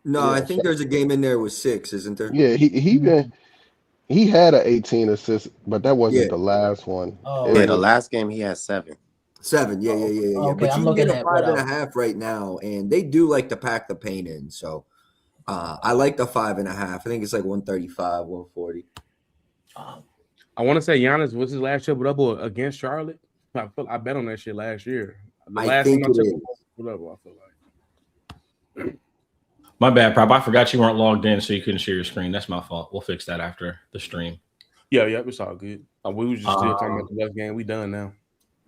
No, I think there's a game in there with 6, isn't there? Yeah, he had an 18 assist, but that Yeah. wasn't the last one. Oh, It Yeah, the was last game he had 7. 7. Yeah. Okay, But I'm you can get looking a at what 5.5 right now, and they do like to pack the paint in. So I like the 5.5. I think it's like 135, 140. I want to say Giannis was his last triple double against Charlotte. I bet on that shit last year. The I last think time I it took is. a triple double, I feel like. My bad, Prop. I forgot you weren't logged in, so you couldn't share your screen. That's my fault. We'll fix that after the stream. Yeah, it's all good. We was just still talking about the last game. We done now.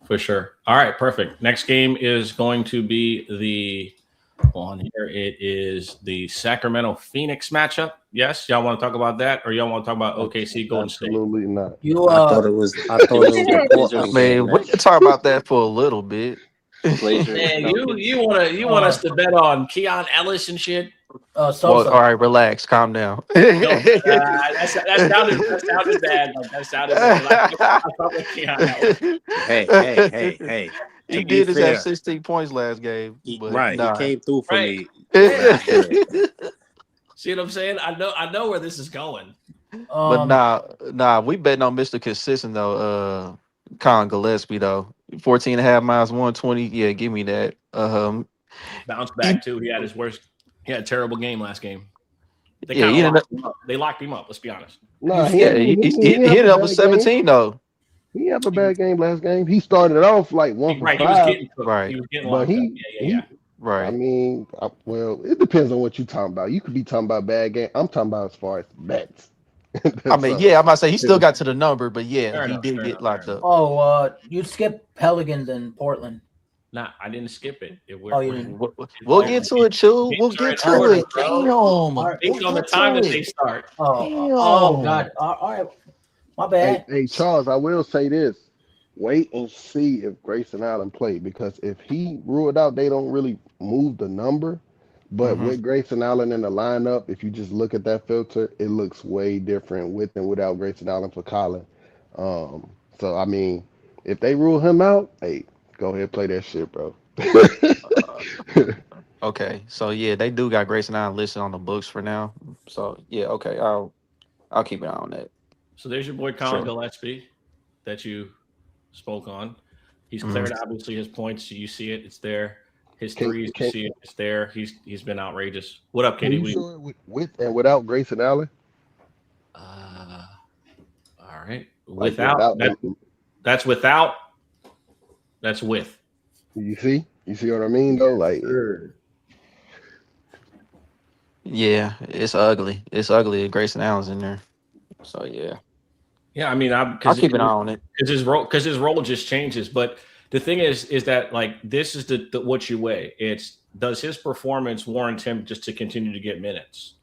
For sure. All right, perfect. Next game is going to be the on here. It is the Sacramento Phoenix matchup. Yes, y'all want to talk about that, or y'all want to talk about OKC Golden State? Absolutely not. I thought it was the Portland game. Man, we can talk about that for a little bit. Blazers. Man, you want us to bet on Keon Ellis and shit? Well, all right, relax, calm down. No, that sounded bad. Like, that sounded bad. Like, I thought with Keon Ellis. Hey. He To be did just fair, have 16 points last game, but right, nah. he came through for Right. me. See what I'm saying? I know where this is going. But nah, we betting on Mr. Consistent though. Colin Gillespie though. 14 and a half miles, 120. Yeah, give me that. Bounced back too. He had a terrible game last game. They Yeah, kind he of ended locked him up. They locked him up. Let's be honest. Nah, he ended up with 17 though. He have a bad game last game. He started off like 1 for 5. He was getting cooked. Right. He was getting But locked up. Yeah. Right. I mean, well, it depends on what you're talking about. You could be talking about bad game. I'm talking about as far as bets. I mean, yeah, I'm about to say he still got to the number, but yeah, Fair he enough, did fair get enough, locked fair up. Oh, you skipped Pelicans and Portland. Nah, I didn't skip it. You didn't. We'll get to it, Chew. We'll get to it. Damn. Based on the time that they start. Oh, God. All right. My bad. Hey, Charles, I will say this. Wait and see if Grayson Allen play, because if he ruled out, they don't really move the number. But with Grayson Allen in the lineup, if you just look at that filter, it looks way different with and without Grayson Allen for Colin. So, I mean, if they rule him out, hey, go ahead, play that shit, bro. Okay, so yeah, they do got Grayson Allen listed on the books for now. So yeah, okay, I'll keep an eye on that. So there's your boy Colin Gillespie that you spoke on. He's cleared obviously his points. You see it, it's there. His threes, you see it, it's there. He's been outrageous. What up, Kenny? Are you sure with and without Grayson Allen? All right. Without, that's without. That's with. You see what I mean though? Like, yeah, it's ugly. It's ugly. Grayson Allen's in there. So yeah. Yeah, I mean, I'll keep an eye on it because his role just changes. But the thing is that like this is the what you weigh. It's does his performance warrant him just to continue to get minutes?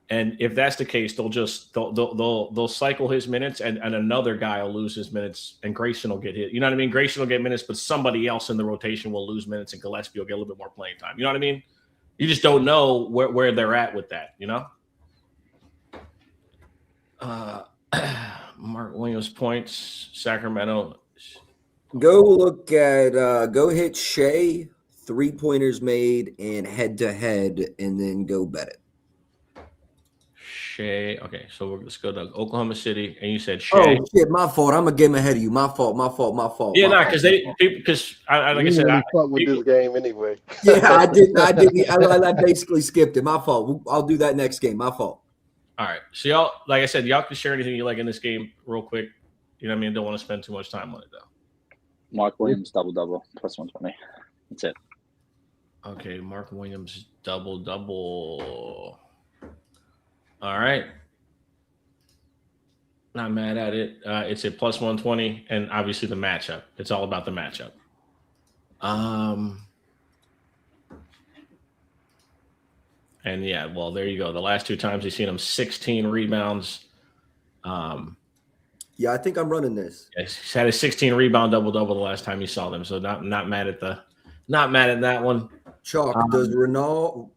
And if that's the case, they'll cycle his minutes, and another guy will lose his minutes, and Grayson will get hit. You know what I mean? Grayson will get minutes, but somebody else in the rotation will lose minutes, and Gillespie will get a little bit more playing time. You know what I mean? You just don't know where they're at with that. You know. Mark Williams points, Sacramento. Go look at go hit Shea, 3-pointers made and head to head, and then go bet it. Shea. Okay, so let's go to Oklahoma City, and you said Shea. Oh shit, my fault. I'm a game ahead of you. My fault. Yeah, not because like I said, I fuck with this game anyway. Yeah, I did. I basically skipped it. My fault. I'll do that next game. My fault. All right. So y'all, like I said, y'all can share anything you like in this game real quick. You know what I mean? Don't want to spend too much time on it though. Mark Williams double plus 120. That's it. Okay, Mark Williams double. All right. Not mad at it. It's a plus 120, and obviously the matchup. It's all about the matchup. And yeah, well, there you go. The last two times you've seen him 16 rebounds. Yeah, I think I'm running this. He's had a 16 rebound double the last time you saw them. So not mad at that one. Chalk, does Renault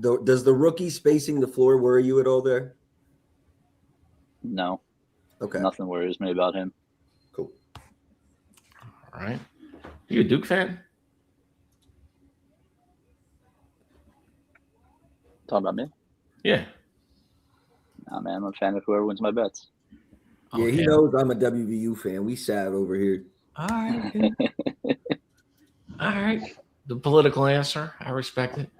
does the rookie spacing the floor worry you at all there? No. Okay. Nothing worries me about him. Cool. All right. You a Duke fan? Talking about me? Yeah. Nah, man, I'm a fan of whoever wins my bets. Yeah, he knows I'm a WVU fan. We sad over here. All right. All right. The political answer. I respect it.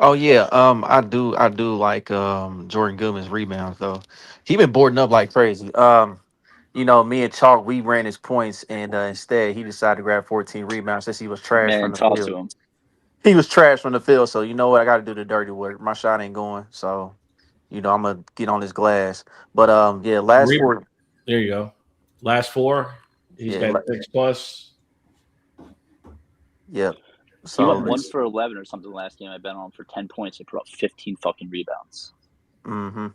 Oh yeah, I do like Jordan Goodman's rebounds though. He been boarding up like crazy. Me and Chalk, we ran his points, and instead he decided to grab 14 rebounds since he was trash Man, from the talk to field. him. He was trash from the field, so you know what? I got to do the dirty work. My shot ain't going, so I'm gonna get on his glass. But yeah, last Re- four, there you go. Last 4. He's yeah, got 6 plus. yeah. He So went let me 1 see. for 11 or something last game. I bet on him for 10 points and put up 15 fucking rebounds. Mm-hmm.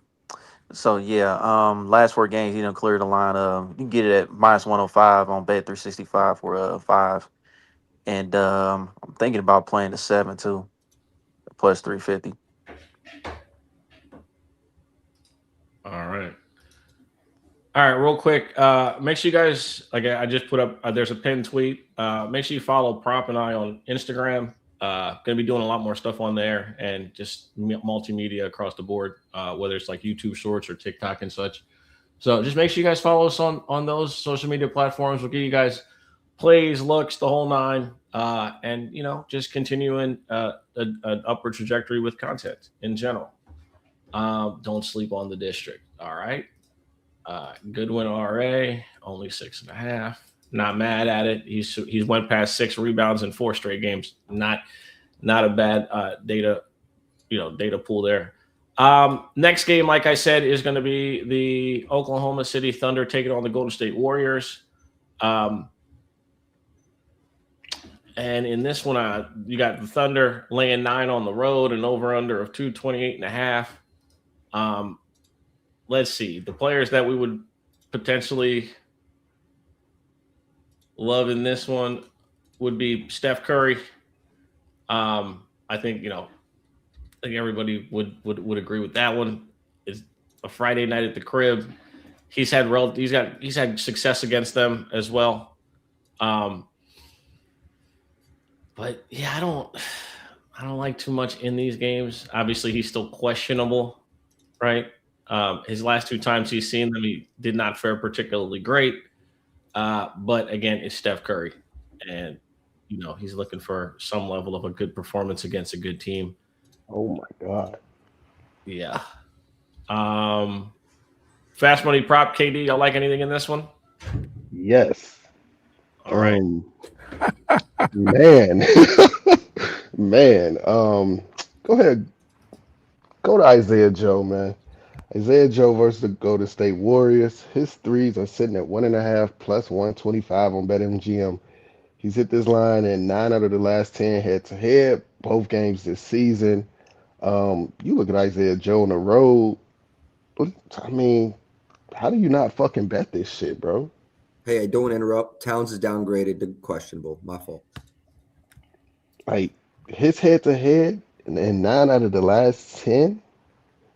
So yeah, last 4 games he done cleared the line. You can get it at -105 on Bet365 for 5, and I'm thinking about playing the 7 too, plus 350. All right. All right, real quick. Make sure you guys, like I just put up, there's a pinned tweet. Make sure you follow Prop and I on Instagram. Going to be doing a lot more stuff on there and just multimedia across the board, whether it's like YouTube Shorts or TikTok and such. So just make sure you guys follow us on those social media platforms. We'll give you guys plays, looks, the whole nine, and just continuing an upward trajectory with content in general. Don't sleep on the district. All right. Goodwin RA only 6.5. Not mad at it. He's went past 6 rebounds in 4 straight games. Not a bad data pool there. Next game, like I said, is going to be the Oklahoma City Thunder taking on the Golden State Warriors. And in this one, you got the Thunder laying 9 on the road and over under of 228.5. Let's see the players that we would potentially love in this one would be Steph Curry. I think everybody would agree with that one. It's a Friday night at the crib. He's had success against them as well. But yeah, I don't like too much in these games. Obviously, he's still questionable, right? His last 2 times he's seen them, he did not fare particularly great. But again, it's Steph Curry, and he's looking for some level of a good performance against a good team. Oh my god. Yeah. Fast money prop, KD. Y'all like anything in this one? Yes. All right. Man. Man. Go ahead. Go to Isaiah Joe, man. Isaiah Joe versus the Golden State Warriors. His threes are sitting at 1.5 plus 125 on BetMGM. He's hit this line in 9 out of the last 10 head to head, both games this season. You look at Isaiah Joe on the road. I mean, how do you not fucking bet this shit, bro? Hey, I don't interrupt. Towns is downgraded to questionable. My fault. Like his head to head in 9 out of the last 10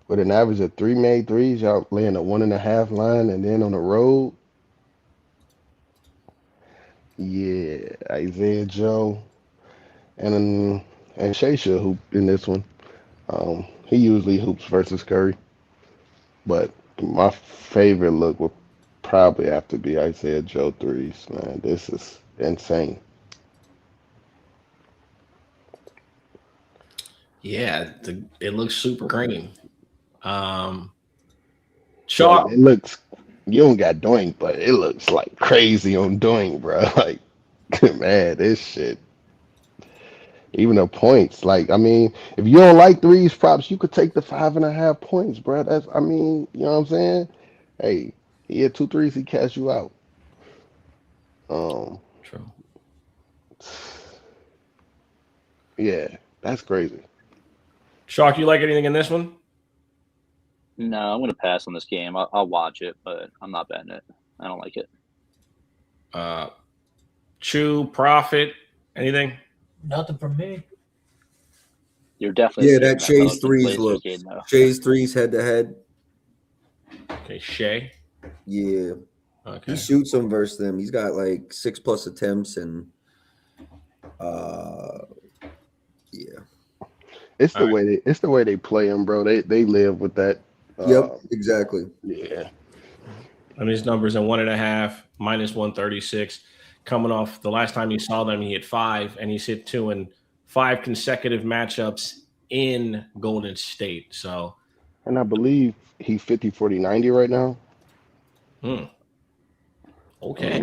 with an average of 3 made threes, y'all laying a 1.5 line, and then on the road, yeah, Isaiah Joe and Shea should hoop in this one. He usually hoops versus Curry, but my favorite look would probably have to be Isaiah Joe threes. Man, this is insane. Yeah, it looks super green. Like Chalk. it looks, you don't got doink, but it looks like crazy on doink, bro. Like, man, this shit. Even the points, like, I mean, if you don't like threes props, you could take the 5.5 points, bro. That's, I mean, you know what I'm saying? Hey, he had 2 threes, he cash you out. Um, True. yeah, that's crazy. Chalk, you like anything in this one? No, I'm going to pass on this game. I'll watch it, but I'm not betting it. I don't like it. Chew, Profit, anything? Nothing from me. You're definitely Yeah, that Shay's threes look. game, though. Shay's threes head to head. Okay, Shea. Yeah. Okay. He shoots them versus them. He's got like 6+ attempts and yeah. It's the way they play him, bro. They live with that. Yep, exactly. Yeah. I mean, his numbers in 1.5, -136. coming off the last time you saw them, he hit 5, and he's hit 2 in 5 consecutive matchups in Golden State. So, And I believe he's 50, 40, 90 right now. Okay.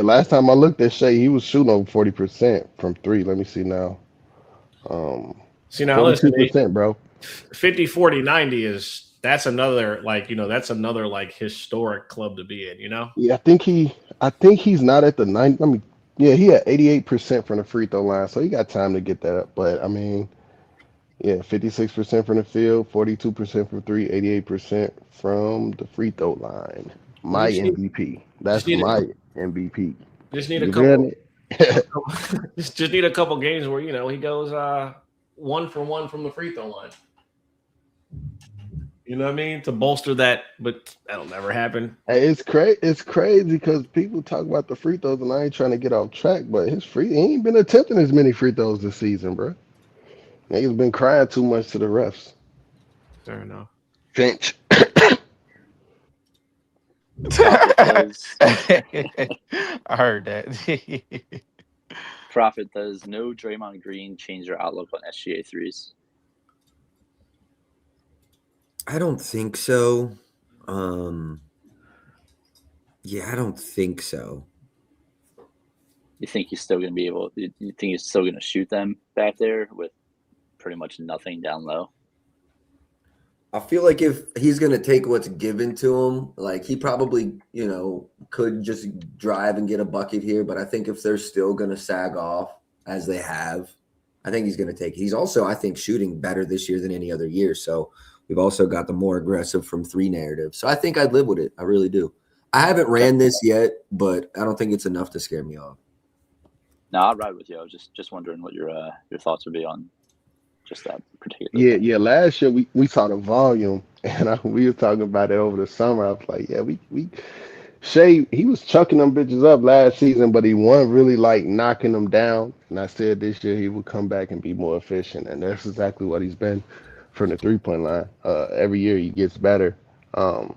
Last time I looked at Shea, he was shooting over 40% from 3. Let me see now. See, now listen, 42%, bro. 50, 40, 90 that's another like historic club to be in, you know? Yeah, I think he's not at the 90. He had 88% from the free throw line, so he got time to get that up. But I mean, yeah, 56% from the field, 42% from 3, 88% from the free throw line. My MVP. That's my MVP. Just need a You couple. ready? just need a couple games where he goes 1 for 1 from the free throw line. You know what I mean? To bolster that, but that'll never happen. Hey, it's crazy because people talk about the free throws, and I ain't trying to get off track, but he ain't been attempting as many free throws this season, bro. Niggas been crying too much to the refs. Fair enough. Finch. I heard that. Prophet, does no Draymond Green change your outlook on SGA threes? I don't think so. Yeah, I don't think so. You think he's still going to be able? You think he's still going to shoot them back there with pretty much nothing down low? I feel like if he's going to take what's given to him, like he probably, could just drive and get a bucket here. But I think if they're still going to sag off as they have, I think he's going to take it. He's also, I think, shooting better this year than any other year. So we've also got the more aggressive from 3 narrative. So I think I'd live with it. I really do. I haven't ran this yet, but I don't think it's enough to scare me off. No, I'll ride with you. I was just wondering what your thoughts would be on just that particular thing. Yeah. Last year we saw the volume, and we were talking about it over the summer. I was like, yeah, we Shea, he was chucking them bitches up last season, but he wasn't really like knocking them down. And I said this year he would come back and be more efficient, and that's exactly what he's been from the 3-point line. Every year he gets better at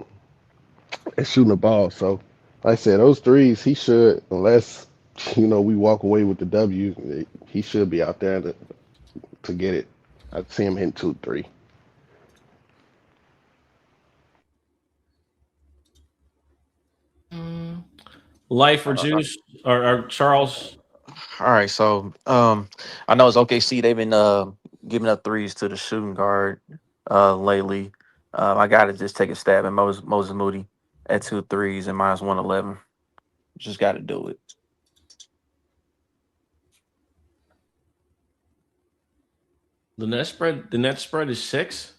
shooting the ball. So, like I said, those threes he should, unless we walk away with the W, he should be out there to get it. I'd see him hitting 2, 3. Life or Juice or Charles? All right, so I know it's OKC. They've been giving up threes to the shooting guard lately. I got to just take a stab at Moses Moody at 2 threes and minus 111. Just got to do it. The net spread is 6.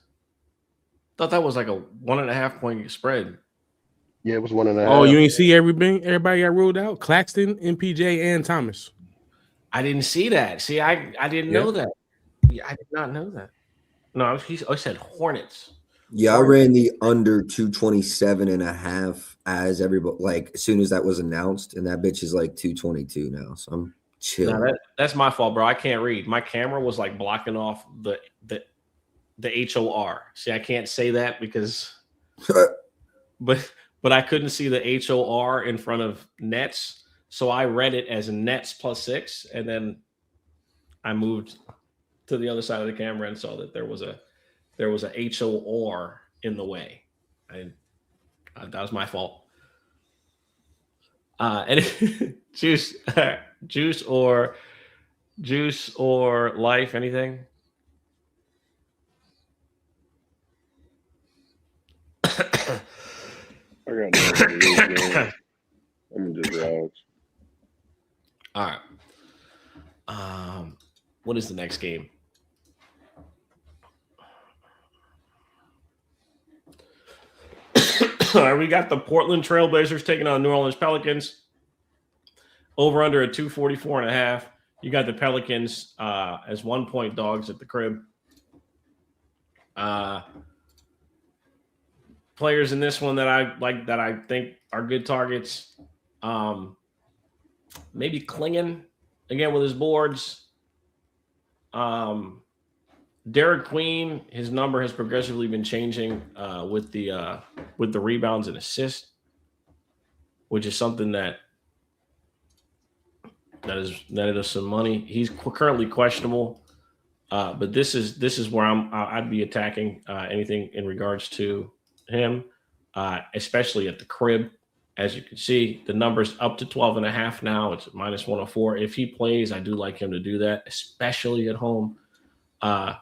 Thought that was like a 1.5 point spread. Yeah, it was 1.5. Oh, you ain't see everybody got ruled out? Claxton, MPJ, and Thomas. I didn't see that. See, I didn't know that. Yeah, I did not know that. No, I said Hornets. Yeah, I ran the under 227.5 as everybody, like as soon as that was announced, and that bitch is like 222 now. So I'm chill. No, that's my fault, bro. I can't read. My camera was like blocking off the HOR. See, I can't say that because but I couldn't see the HOR in front of nets. So I read it as nets +6, and then I moved to the other side of the camera and saw that there was a HOR in the way. That was my fault. And juice or life, anything? I got nothing to lose, man. I'm just relax. All right. What is the next game? All right, we got the Portland Trailblazers taking on New Orleans Pelicans. Over under at 244.5. You got the Pelicans as 1-point dogs at the crib. Players in this one that I like, that I think are good targets. Maybe Klingon again with his boards. Derek Queen, his number has progressively been changing with the rebounds and assists, which is something that That is netted us some money. He's currently questionable, but this is where I'd be attacking anything in regards to him, especially at the crib. As you can see, the number's up to 12.5 now. It's minus 104. If he plays, I do like him to do that, especially at home. And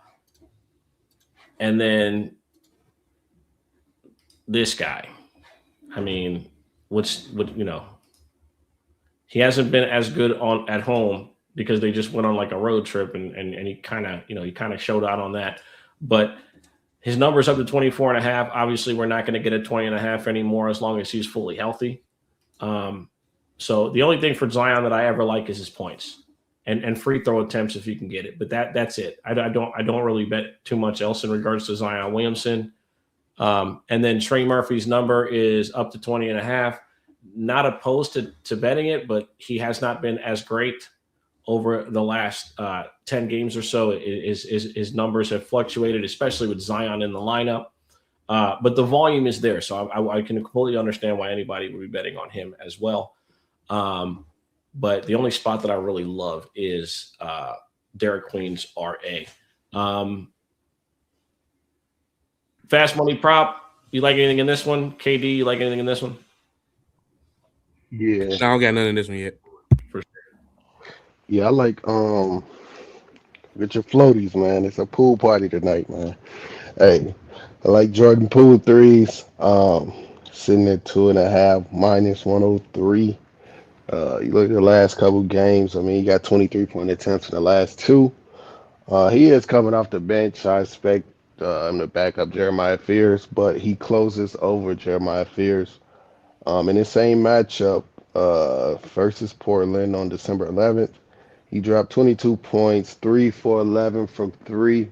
then this guy, I mean, he hasn't been as good at home because they just went on like a road trip and he kind of showed out on that. But his number's up to 24.5. Obviously, we're not going to get a 20.5 anymore as long as he's fully healthy. So the only thing for Zion that I ever like is his points and free throw attempts if you can get it. But that's it. I don't really bet too much else in regards to Zion Williamson. And then Trey Murphy's number is up to 20.5. Not opposed to betting it, but he has not been as great over the last 10 games or so. His numbers have fluctuated, especially with Zion in the lineup. But the volume is there, so I can completely understand why anybody would be betting on him as well. But the only spot that I really love is Derek Queen's RA. Fast money prop. You like anything in this one? KD, you like anything in this one? Yeah. I don't got none in this one yet. For sure. Yeah, I like get your floaties, man. It's a pool party tonight, man. Hey, I like Jordan Poole threes. Sitting at 2.5 minus 103. You look at the last couple games. I mean, he got 23-point attempts in the last two. He is coming off the bench. I expect him to back up Jeremiah Fears, but he closes over Jeremiah Fears. In the same matchup versus Portland on December 11th, he dropped 22 points, 3 for 11 from 3.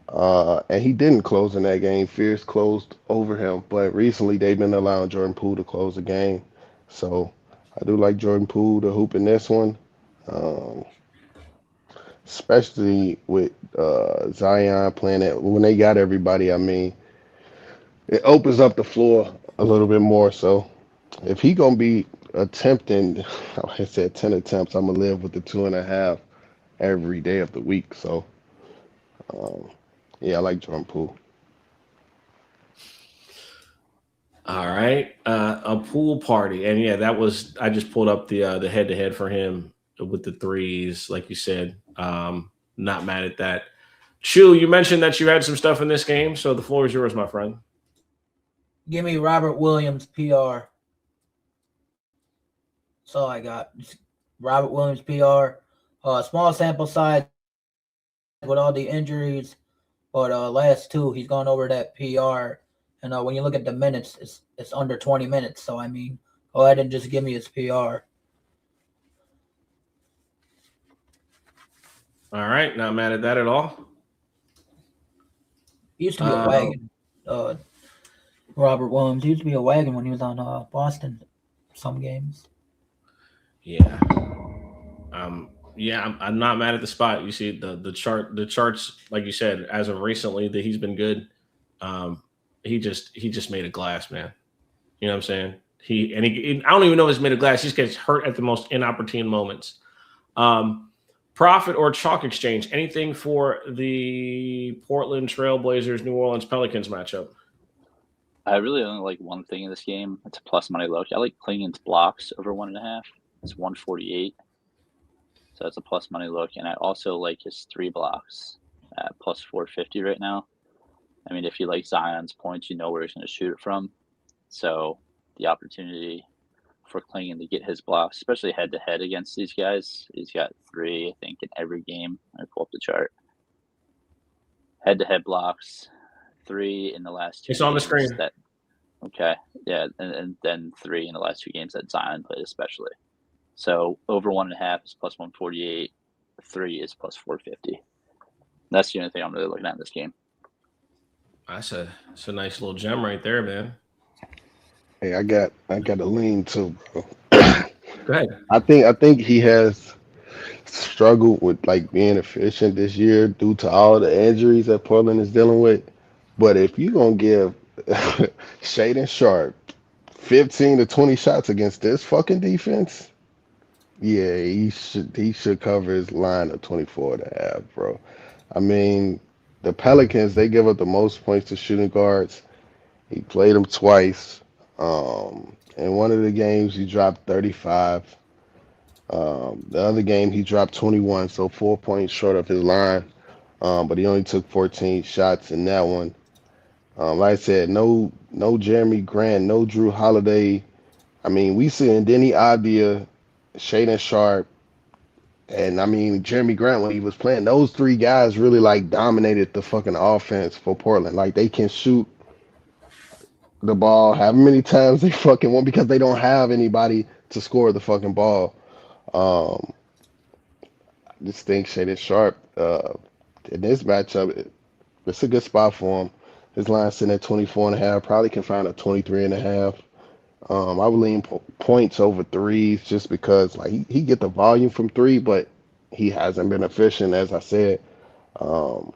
And he didn't close in that game. Fears closed over him, but recently they've been allowing Jordan Poole to close the game. So I do like Jordan Poole to hoop in this one, especially with Zion playing it when they got everybody. I mean, it opens up the floor a little bit more. So if he gonna be attempting, like I said, 10 attempts, I'm gonna live with the 2.5 every day of the week. So yeah, I like Jordan Poole. All right, a pool party, and yeah, that was. I just pulled up the head to head for him with the threes, like you said. Not mad at that. Chu, you mentioned that you had some stuff in this game, so the floor is yours, my friend. Give me Robert Williams PR. That's all I got. Just Robert Williams PR. Small sample size with all the injuries, but last two he's gone over that PR. And when you look at the minutes, it's under 20 minutes. So I mean, go ahead and just give me his PR. All right, not mad at that at all. He used to be a wagon. Robert Williams. He used to be a wagon when he was on Boston. Some games. Yeah. I'm not mad at the spot. You see the charts, like you said, as of recently that he's been good. He just made a glass, man. You know what I'm saying? I don't even know if he's made a glass. He just gets hurt at the most inopportune moments. Profit or chalk exchange? Anything for the Portland Trailblazers, New Orleans Pelicans matchup? I really only like one thing in this game. It's a plus money look. I like Klingen's blocks over 1.5. It's 148. So that's a plus money look. And I also like his 3 blocks at plus 450 right now. I mean, if you like Zion's points, you know where he's going to shoot it from. So the opportunity for Klingen to get his blocks, especially head-to-head against these guys, he's got 3, I think, in every game. I pull up the chart. Head-to-head blocks, 3 in the last 2 It's on the screen. Okay, yeah, and then 3 in the last 2 games that Zion played especially. So over 1.5 is plus 148, 3 is plus 450. That's the only thing I'm really looking at in this game. That's a nice little gem right there, man. Hey, I got a lean too, bro. Go ahead. I think he has struggled with like being efficient this year due to all the injuries that Portland is dealing with. But if you're gonna give Shaedon Sharpe 15 to 20 shots against this fucking defense, Yeah, he should cover his line of 24.5, bro. I mean, the Pelicans, they give up the most points to shooting guards. He played them twice. In one of the games, he dropped 35. The other game, he dropped 21, so 4 points short of his line. But he only took 14 shots in that one. Like I said, no Jeremy Grant, no Drew Holiday. I mean, we seeing Denny Avdia, Shaden Sharp, and I mean Jeremy Grant when he was playing. Those three guys really like dominated the fucking offense for Portland. Like they can shoot the ball however many times they fucking want because they don't have anybody to score the fucking ball. Um, I just think Shaden Sharp in this matchup, it's a good spot for him. His line sitting at 24.5, probably can find a 23.5. I would lean points over threes just because like he get the volume from three, but he hasn't been efficient as I said. Um,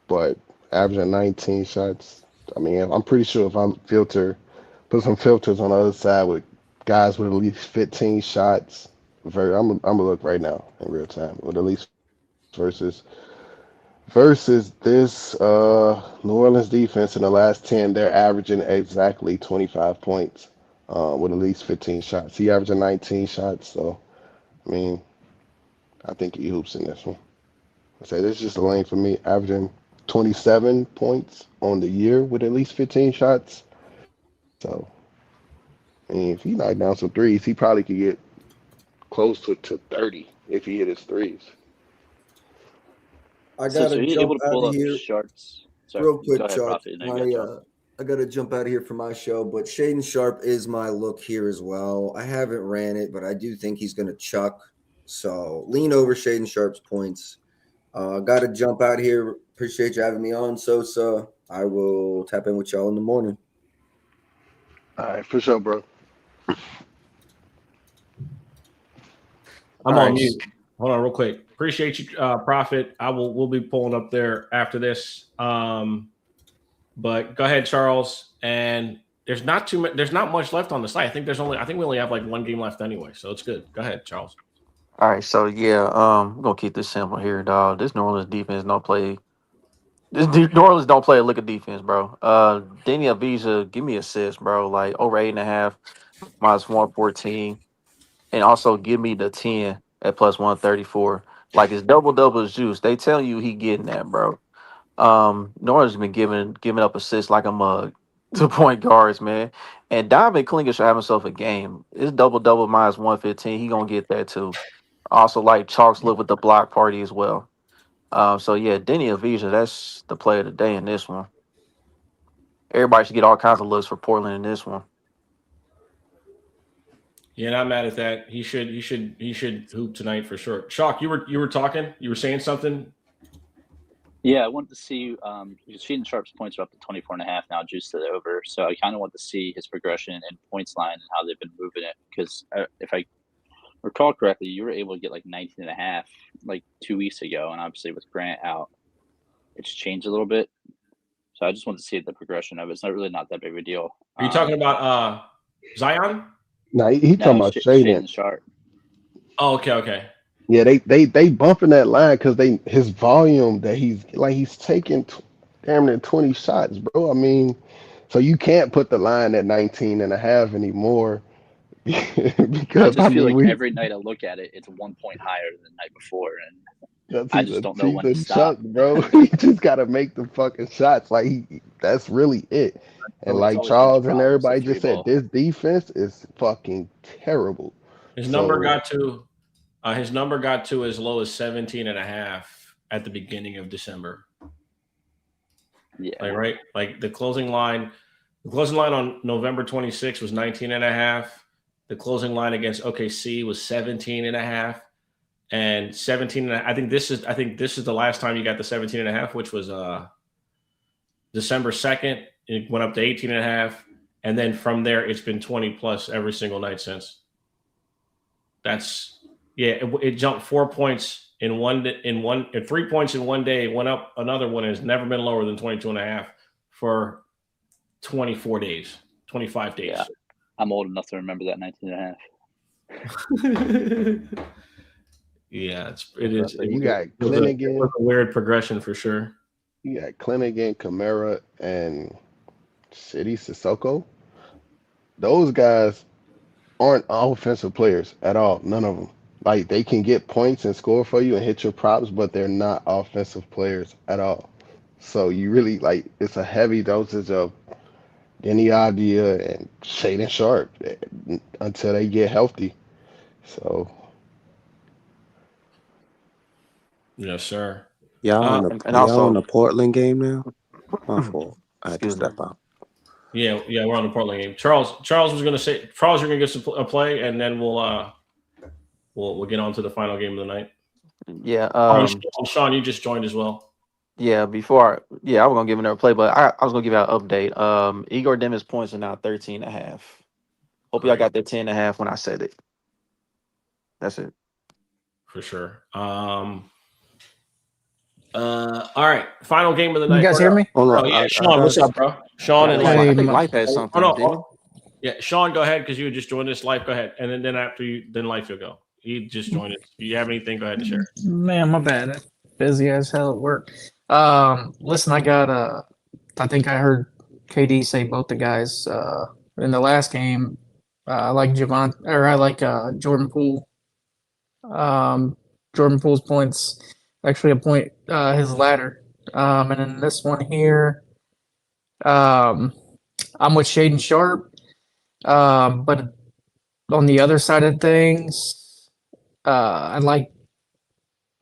but averaging 19 shots. I mean, I'm pretty sure if I put some filters on the other side with guys with at least 15 shots. I'm gonna look right now in real time with at least versus this New Orleans defense in the last 10, they're averaging exactly 25 points with at least 15 shots. He averaging 19 shots, so I mean, I think he hoops in this one. I say this is just a lane for me, averaging 27 points on the year with at least 15 shots. So, I mean, if he knocked down some threes, he probably could get close to 30 if he hit his threes. I So, gotta are you jump able to out pull of up here Sharps? Sorry, real go quick, ahead, Chuck. Prophet. And then you got Charles. I gotta jump out of here for my show, but Shaden Sharp is my look here as well. I haven't ran it, but I do think he's gonna chuck. So lean over Shaden Sharp's points. Gotta jump out here. Appreciate you having me on, Sosa. I will tap in with y'all in the morning. All right, for sure, bro. I'm All on right. mute. Hold on, real quick. Appreciate you, Prophet. We'll be pulling up there after this. But go ahead, Charles. And there's not much left on the site. I think we only have like one game left anyway, so it's good. Go ahead, Charles. All right, so yeah, I'm gonna keep this simple here, dog. This New Orleans defense don't play. New Orleans don't play a lick of defense, bro. Danny Avdija, give me assists, bro. Like over 8.5, minus 114, and also give me the 10 at plus 134. Like it's double is juice. They tell you he getting that, bro. Norris been giving up assists like a mug to point guards, man. And Donovan Klinger should have himself a game. It's double minus 115. He gonna get that too. Also, like Chalk's live with the block party as well. So yeah, Denny Avdija, that's the player of the day in this one. Everybody should get all kinds of looks for Portland in this one. Yeah, not mad at that. He should hoop tonight for sure. Chalk, you were talking. You were saying something. Yeah, I wanted to see Shaden Sharp's points are up to 24.5 now, juiced to the over. So I kind of want to see his progression and points line and how they've been moving it. Because if I recall correctly, you were able to get like 19.5 like 2 weeks ago, and obviously with Grant out, it's changed a little bit. So I just want to see the progression of it. It's not that big of a deal. Are you talking about Zion? Nah, he No, talking about Shaden. Shaden Sharp. Oh, okay. Yeah, they bumping that line because his volume that he's taking damn near 20 shots, bro. I mean, so you can't put the line at 19.5 anymore I because I just feel mean like we every night I look at it, it's 1 point higher than the night before, and that's I just don't know he's when to a stop. chuck, bro. He just gotta make the fucking shots. Like that's really it. And So it's like always been his Charles and problem, is the everybody three just said, ball. this defense is fucking terrible. His number So got to as low as 17.5 at the beginning of December. Yeah. Right? Like the closing line on November 26th was 19.5. The closing line against OKC was 17.5. And 17. I think this is the last time you got the 17.5, which was December 2nd. It went up to 18.5. And then from there, it's been 20 plus every single night since. It jumped 4 points in 3 points in one day, went up another one, and has never been lower than 22.5 for 24 days, 25 days. Yeah. I'm old enough to remember that 19.5. Yeah, it is. So you got It was a Klinigan, weird progression for sure. you got Klinigan, Kamara, and City Sissoko. Those guys aren't offensive players at all. None of them. Like they can get points and score for you and hit your props, but they're not offensive players at all. So you really like it's a heavy dosage of any idea and Shaden Sharp until they get healthy. So Yes, sir. Y'all on the And y'all on also, the Portland game now? My fault. I had to excuse me. step out. Yeah, we're on the Portland game. Charles was going to say, Charles, you're going to get a play, and then we'll get on to the final game of the night. Yeah. Oh, and Sean, you just joined as well. Yeah. I was gonna give another play, but I was gonna give out an update. Igor Demis points are now 13.5. Hope y'all got that 10.5 when I said it. That's it. For sure. All right, final game of the night. You guys hear me? Hold on. Yeah, Sean, what's up, bro? Sean and Hey, I think Life has something. Yeah, Sean, go ahead because you just joined us. Life, go ahead, and then after you, then Life, you'll go. You just joined us. Do you have anything? Go ahead and share. Man, my bad. Busy as hell at work. Listen, I think I heard KD say both the guys in the last game. I like Jordan Poole. Jordan Poole's points, actually a point, his ladder. And in this one here, I'm with Shaden Sharp. But on the other side of things, I like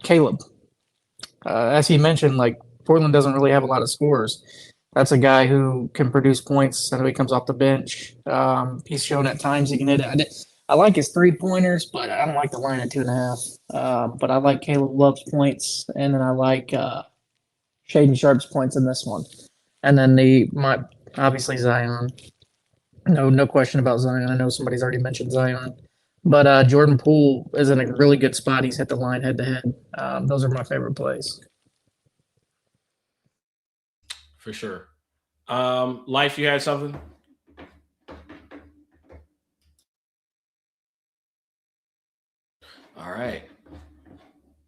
Caleb. As he mentioned, like Portland doesn't really have a lot of scorers. That's a guy who can produce points and he comes off the bench. He's shown at times he can hit it. I like his 3-pointers, but I don't like the line at 2.5. But I like Caleb Love's points, and then I like Shaden Sharp's points in this one. And then obviously Zion. No question about Zion. I know somebody's already mentioned Zion. But Jordan Poole is in a really good spot. He's hit the line head to head. Those are my favorite plays. For sure. Life, you had something? All right.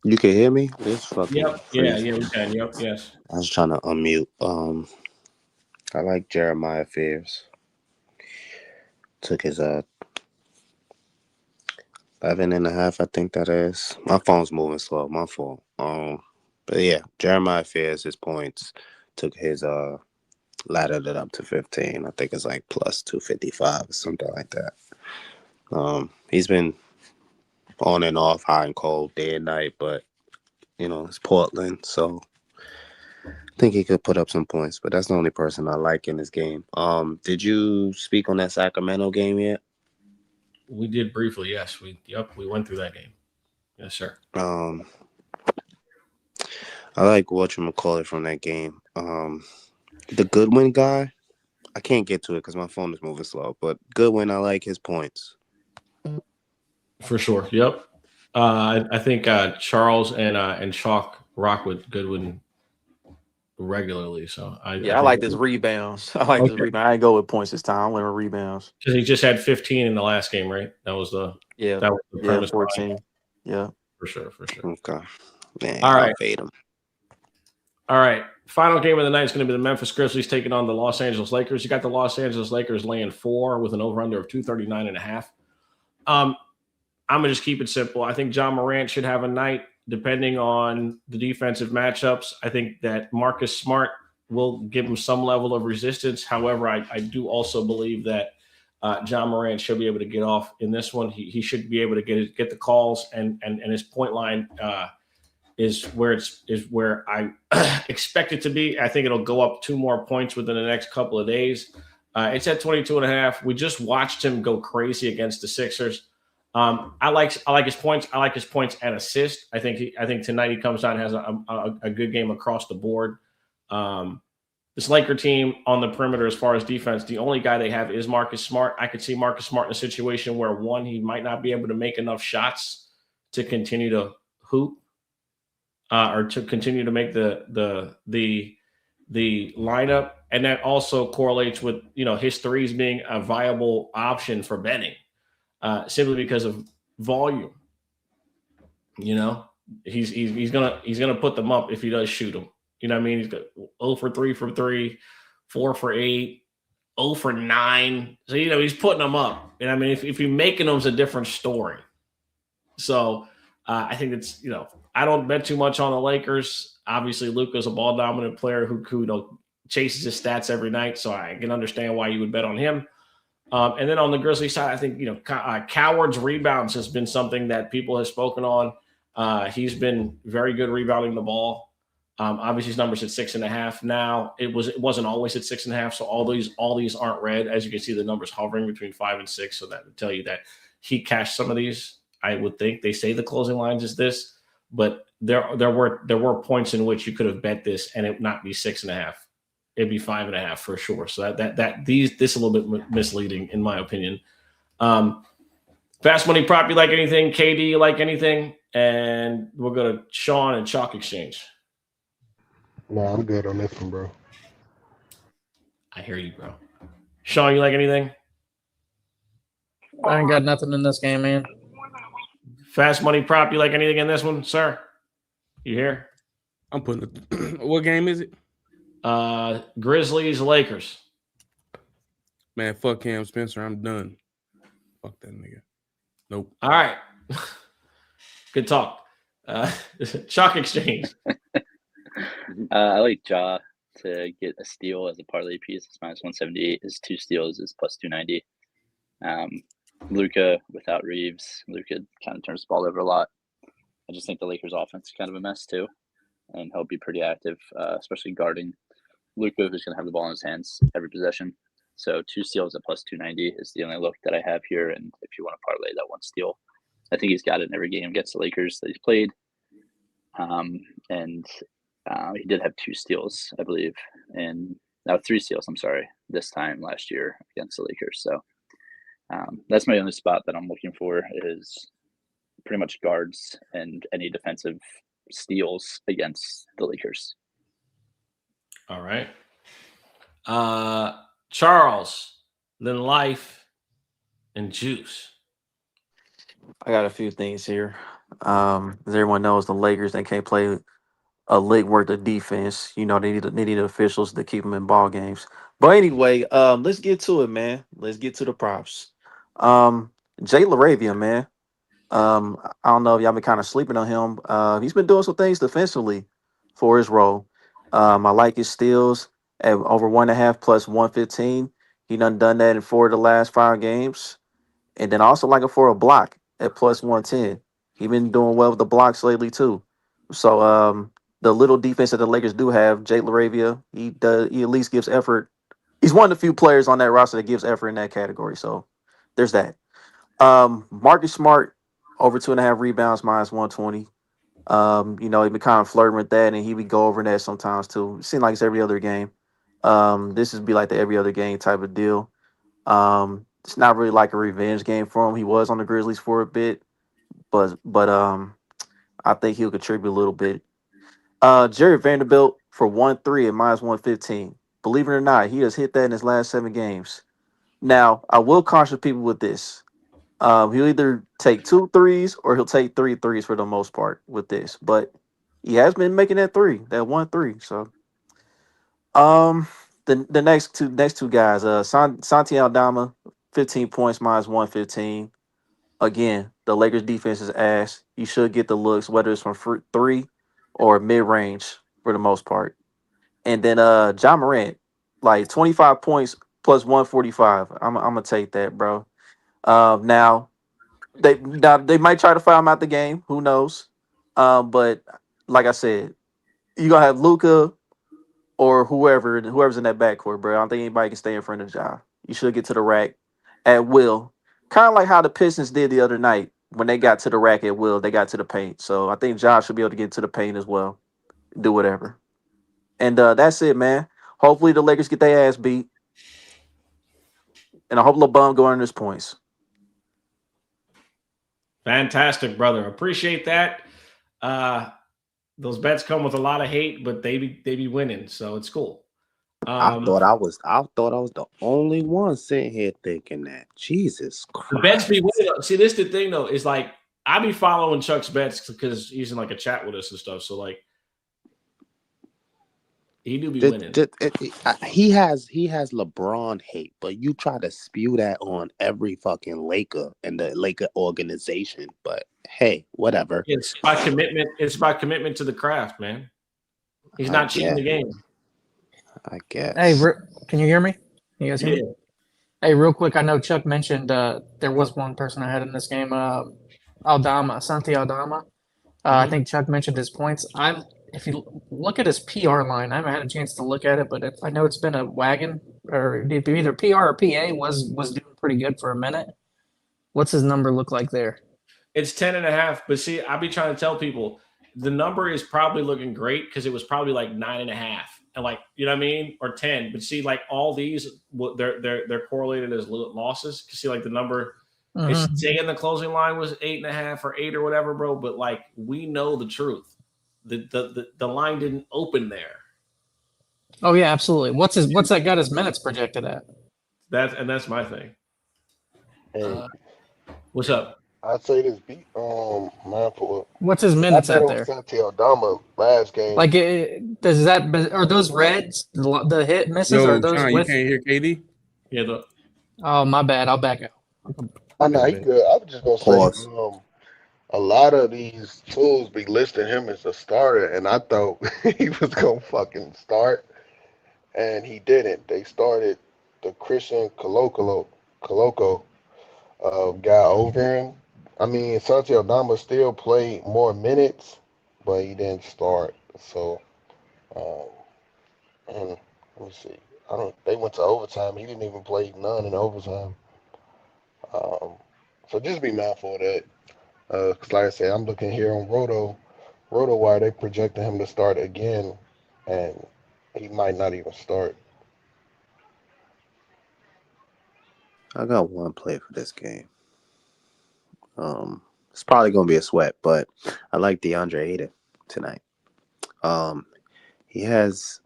You can hear me? This fucking Yep. Yeah, we can. Yep. Yes. I was trying to unmute. I like Jeremiah Fears. Took his 11.5, I think that is. My phone's moving slow. My fault. But yeah, Jeremiah Fears, his points, took his laddered it up to 15. I think it's like plus 255 or something like that. He's been on and off, hot and cold, day and night, but it's Portland, so I think he could put up some points. But that's the only person I like in this game. Did you speak on that Sacramento game yet? We did briefly, yes. We went through that game. Yes, sir. I like whatchamacallit from that game. The Goodwin guy, I can't get to it because my phone is moving slow. But Goodwin, I like his points. For sure. Yep. I think Charles and Chalk rock with Goodwin regularly. So I like this rebounds. I like this rebound. I ain't go with points this time. I went with rebounds. Because he just had 15 in the last game, right? That was the premise. 14. Yeah. For sure. Okay. Man, all right. I'll fade him. All right. Final game of the night is going to be the Memphis Grizzlies taking on the Los Angeles Lakers. You got the Los Angeles Lakers laying 4 with an over-under of 239.5. I'm going to just keep it simple. I think John Morant should have a night depending on the defensive matchups. I think that Marcus Smart will give him some level of resistance. However, I do also believe that John Morant should be able to get off in this one. He should be able to get the calls, and his point line is where I expect it to be. I think it'll go up 2 more points within the next couple of days. It's at 22.5. We just watched him go crazy against the Sixers. I like his points. I like his points and assist. I think tonight he comes out and has a good game across the board. This Laker team on the perimeter, as far as defense, the only guy they have is Marcus Smart. I could see Marcus Smart in a situation where he might not be able to make enough shots to continue to hoop, or to continue to make the lineup, and that also correlates with his threes being a viable option for betting. simply because of volume. You know, he's gonna put them up if he does shoot them. You know what I mean? He's got 0 for 3 from 3, 4 for 8, 0 for 9. So, you know, he's putting them up. And I mean, if you're making them, it's a different story. So I think it's, you know, I don't bet too much on the Lakers. Obviously, Luka's a ball dominant player who you know, chases his stats every night. So I can understand why you would bet on him. And then on the Grizzlies side, I think, you know, Coward's rebounds has been something that people have spoken on. He's been very good rebounding the ball. Obviously, his number's at 6.5 now. It wasn't always at 6.5. So all these aren't red. As you can see, the numbers hovering between 5 and 6. So that would tell you that he cashed some of these. I would think they say the closing lines is this, but there were points in which you could have bet this and it not be 6.5. It'd be 5.5 for sure. So this a little bit misleading in my opinion. Fast money prop, you like anything? KD, you like anything? And we'll go to Sean and Chalk Exchange. No, I'm good on this one, bro. I hear you, bro. Sean, you like anything? I ain't got nothing in this game, man. Fast money prop, you like anything in this one, sir? You here? I'm putting what game is it? Grizzlies, Lakers. Man, fuck Cam Spencer. I'm done. Fuck that nigga. Nope. All right. Good talk. Chalk Exchange. I like Ja to get a steal as a parlay piece. It's -178. His 2 steals is +290. Luka without Reeves. Luka kind of turns the ball over a lot. I just think the Lakers offense is kind of a mess too. And he'll be pretty active, especially guarding Luka, who's going to have the ball in his hands every possession. So 2 steals at +290 is the only look that I have here. And if you want to parlay that 1 steal, I think he's got it in every game against the Lakers that he's played. He did have 2 steals, I believe, and 3 steals, I'm sorry, this time last year against the Lakers. So that's my only spot that I'm looking for is pretty much guards and any defensive steals against the Lakers. All right. Charles, then Life, and Juice. I got a few things here. As everyone knows, the Lakers, they can't play a lick worth of defense. You know, they need officials to keep them in ball games. But anyway, let's get to it, man. Let's get to the props. Jay Laravia, man. I don't know if y'all been kind of sleeping on him. He's been doing some things defensively for his role. I like his steals at over 1.5 plus 115. He done that in 4 of the last 5 games. And then I also like him for a block at plus 110. He been doing well with the blocks lately too. So the little defense that the Lakers do have, Jay Laravia, he at least gives effort. He's one of the few players on that roster that gives effort in that category. So there's that. Marcus Smart over 2.5 rebounds -120. You know, he been kind of flirting with that, and he would go over that sometimes too. It seems like it's every other game. This would be like the every other game type of deal. It's not really like a revenge game for him. He was on the Grizzlies for a bit, but I think he'll contribute a little bit. Jared Vanderbilt for 1-3 at -115. Believe it or not, he has hit that in his last 7 games. Now, I will caution people with this. He'll either take 2 threes or he'll take 3 threes for the most part with this. But he has been making that 1-3. So the next two guys, Santi Aldama, 15 points -115. Again, the Lakers defense is ass. You should get the looks, whether it's from 3 or mid range for the most part. And then John Morant, like 25 points plus 145. I'm gonna take that, bro. Now they might try to foul him out the game. Who knows? But like I said, you gonna have Luka or whoever's in that backcourt, bro. I don't think anybody can stay in front of Ja. You should get to the rack at will. Kind of like how the Pistons did the other night when they got to the rack at will. They got to the paint. So I think Ja should be able to get to the paint as well. Do whatever. And that's it, man. Hopefully the Lakers get their ass beat. And I hope LeBron go earn his points. Fantastic, brother. Appreciate that. Those bets come with a lot of hate, but they be winning, so it's cool. I thought I was the only one sitting here thinking that. Jesus The bets be Christ. winning. See, this the thing though, is like I be following Chuck's bets because he's in like a chat with us and stuff. So like he do be winning. He has LeBron hate, but you try to spew that on every fucking Laker and the Laker organization. But hey, whatever. It's by commitment. It's by commitment to the craft, man. He's I not cheating the guess. game. Hey, guess. can you hear me? You guys hear me? Yeah. Hey, real quick, I know Chuck mentioned there was one person I had in this game, Santi Aldama. I think Chuck mentioned his points. If you look at his PR line, I haven't had a chance to look at it, but I know it's been a wagon, or either PR or PA was doing pretty good for a minute. What's his number look like there? It's 10.5. But see, I be trying to tell people the number is probably looking great because it was probably like 9.5. And like, you know what I mean? Or 10. But see, like all these, they're correlated as losses. Cause see, like the number it's saying the closing line was 8.5 or 8 or whatever, bro. But like we know the truth. The line didn't open there. Oh yeah, absolutely. What's that got his minutes projected at? That's my thing. Hey, What's up? I'd say this beat mindful. What's his I minutes bet at on there? Santi Aldama last game. Like, does that are those reds the hit misses? Or are Yo, those Sean, you with? can't hear KD? Yeah. Oh, my bad. I'll back out. I know he good. I was just gonna say, Pause. a lot of these tools be listing him as a starter, and I thought he was gonna fucking start, and he didn't. They started the Christian Coloco guy over him. I mean, Santi Aldama still played more minutes, but he didn't start. So, um, and let me see. I don't. They went to overtime. He didn't even play none in overtime. Um, so just be mindful of that. Because like I said, I'm looking here on RotoWire. They projected him to start again, and he might not even start. I got one play for this game. It's probably gonna be a sweat, but I like DeAndre Ayton tonight. He has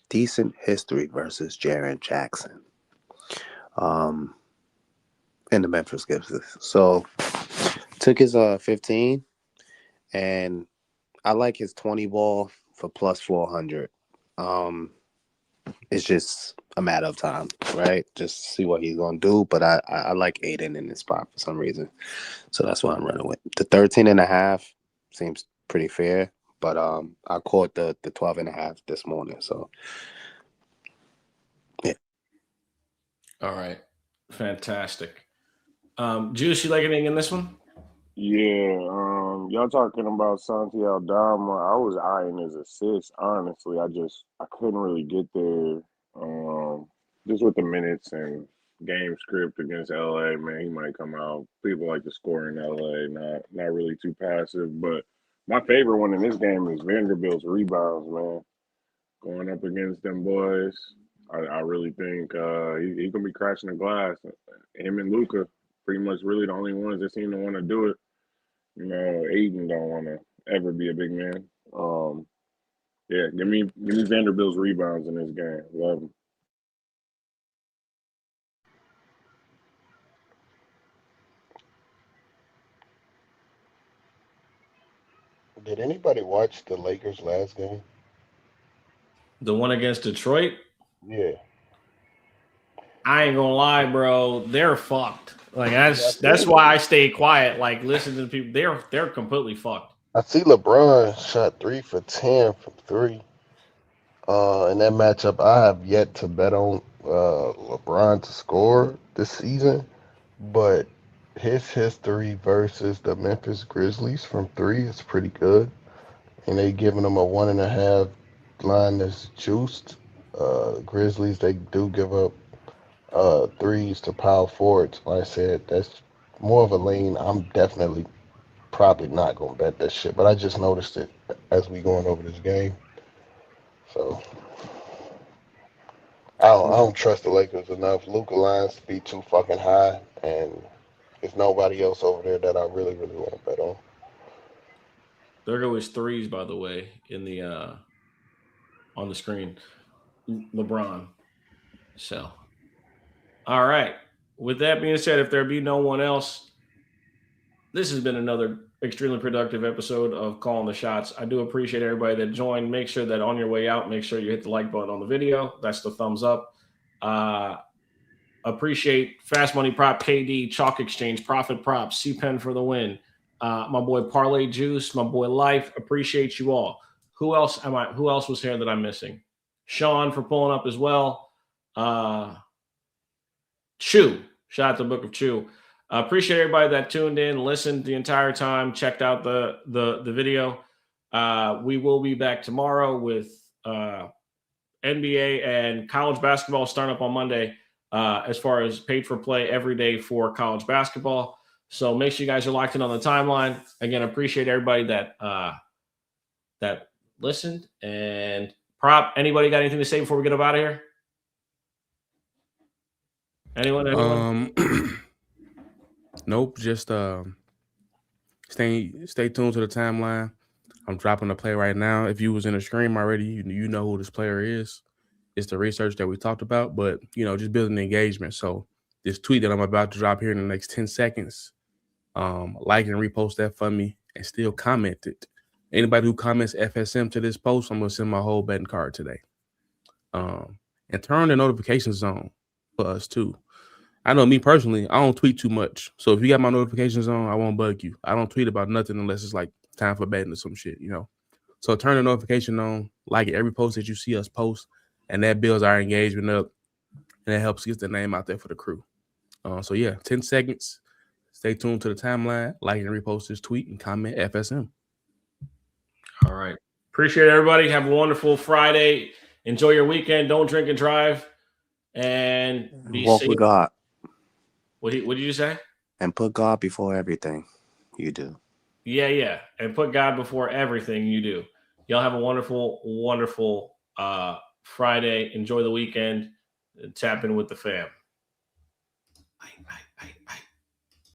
decent history versus Jaren Jackson. In the Memphis Grizzlies. So took his 15, and I like his 20 ball for plus 400. It's just a matter of time, right? Just see what he's gonna do. But I like Aiden in this spot for some reason, so that's what I'm running with. The 13.5 seems pretty fair, but I caught the 12.5 this morning, so yeah. All right. Fantastic. Juice, you like anything in this one? Yeah, y'all talking about Santi Aldama. I was eyeing his assists, honestly. I couldn't really get there. Just with the minutes and game script against LA, man, he might come out. People like to score in LA, not really too passive. But my favorite one in this game is Vanderbilt's rebounds, man. Going up against them boys. I really think he gonna be crashing the glass. Him and Luca pretty much really the only ones that seem to want to do it. You know, Aiden don't want to ever be a big man. Yeah, give me Vanderbilt's rebounds in this game. Love him. Did anybody watch the Lakers last game? The one against Detroit? Yeah. I ain't gonna lie, bro. They're fucked. Like Yeah, that's why I stay quiet. Like listen to the people. They're completely fucked. I see LeBron shot 3 for 10 from three. In that matchup, I have yet to bet on LeBron to score this season, but his history versus the Memphis Grizzlies from three is pretty good, and they giving him a 1.5 line that's juiced. Grizzlies, they do give up threes to power forwards. Like I said, that's more of a lane. I'm definitely probably not gonna bet that shit, but I just noticed it as we going over this game. So I don't trust the Lakers enough. Luka lines be too fucking high, and there's nobody else over there that I really want to bet on. There go his threes, by the way, in the on the screen. LeBron. So, all right. With that being said, if there be no one else, this has been another extremely productive episode of Calling the Shots. I do appreciate everybody that joined. Make sure that on your way out, make sure you hit the like button on the video. That's the thumbs up. Appreciate Fast Money Prop, KD, Chalk Exchange, Profit Prop, C-Pen for the win. My boy Parlay Juice, my boy Life. Appreciate you all. Who else was here that I'm missing? Sean for pulling up as well. Chew. Shout out to Book of Chew. Appreciate everybody that tuned in, listened the entire time, checked out the video. We will be back tomorrow with NBA and college basketball starting up on Monday. As far as paid for play every day for college basketball. So make sure you guys are locked in on the timeline. Again, appreciate everybody that listened. And Prop, anybody got anything to say before we get up out of here? Anyone? Nope. Just stay tuned to the timeline. I'm dropping a play right now. If you was in the stream already, you know who this player is. It's the research that we talked about, but just building the engagement. So this tweet that I'm about to drop here in the next 10 seconds, like and repost that for me and still comment it. Anybody who comments FSM to this post, I'm gonna send my whole betting card today. And turn the notifications on for us too. I know me personally, I don't tweet too much. So if you got my notifications on, I won't bug you. I don't tweet about nothing unless it's like time for betting or some shit, So turn the notification on, like every post that you see us post, and that builds our engagement up, and it helps get the name out there for the crew. 10 seconds. Stay tuned to the timeline, like and repost this tweet, and comment FSM. All right. Appreciate everybody. Have a wonderful Friday. Enjoy your weekend. Don't drink and drive. And be Walk safe. with God. What did you say? And put God before everything you do. Yeah. And put God before everything you do. Y'all have a wonderful, wonderful Friday. Enjoy the weekend. Tap in with the fam. Bye.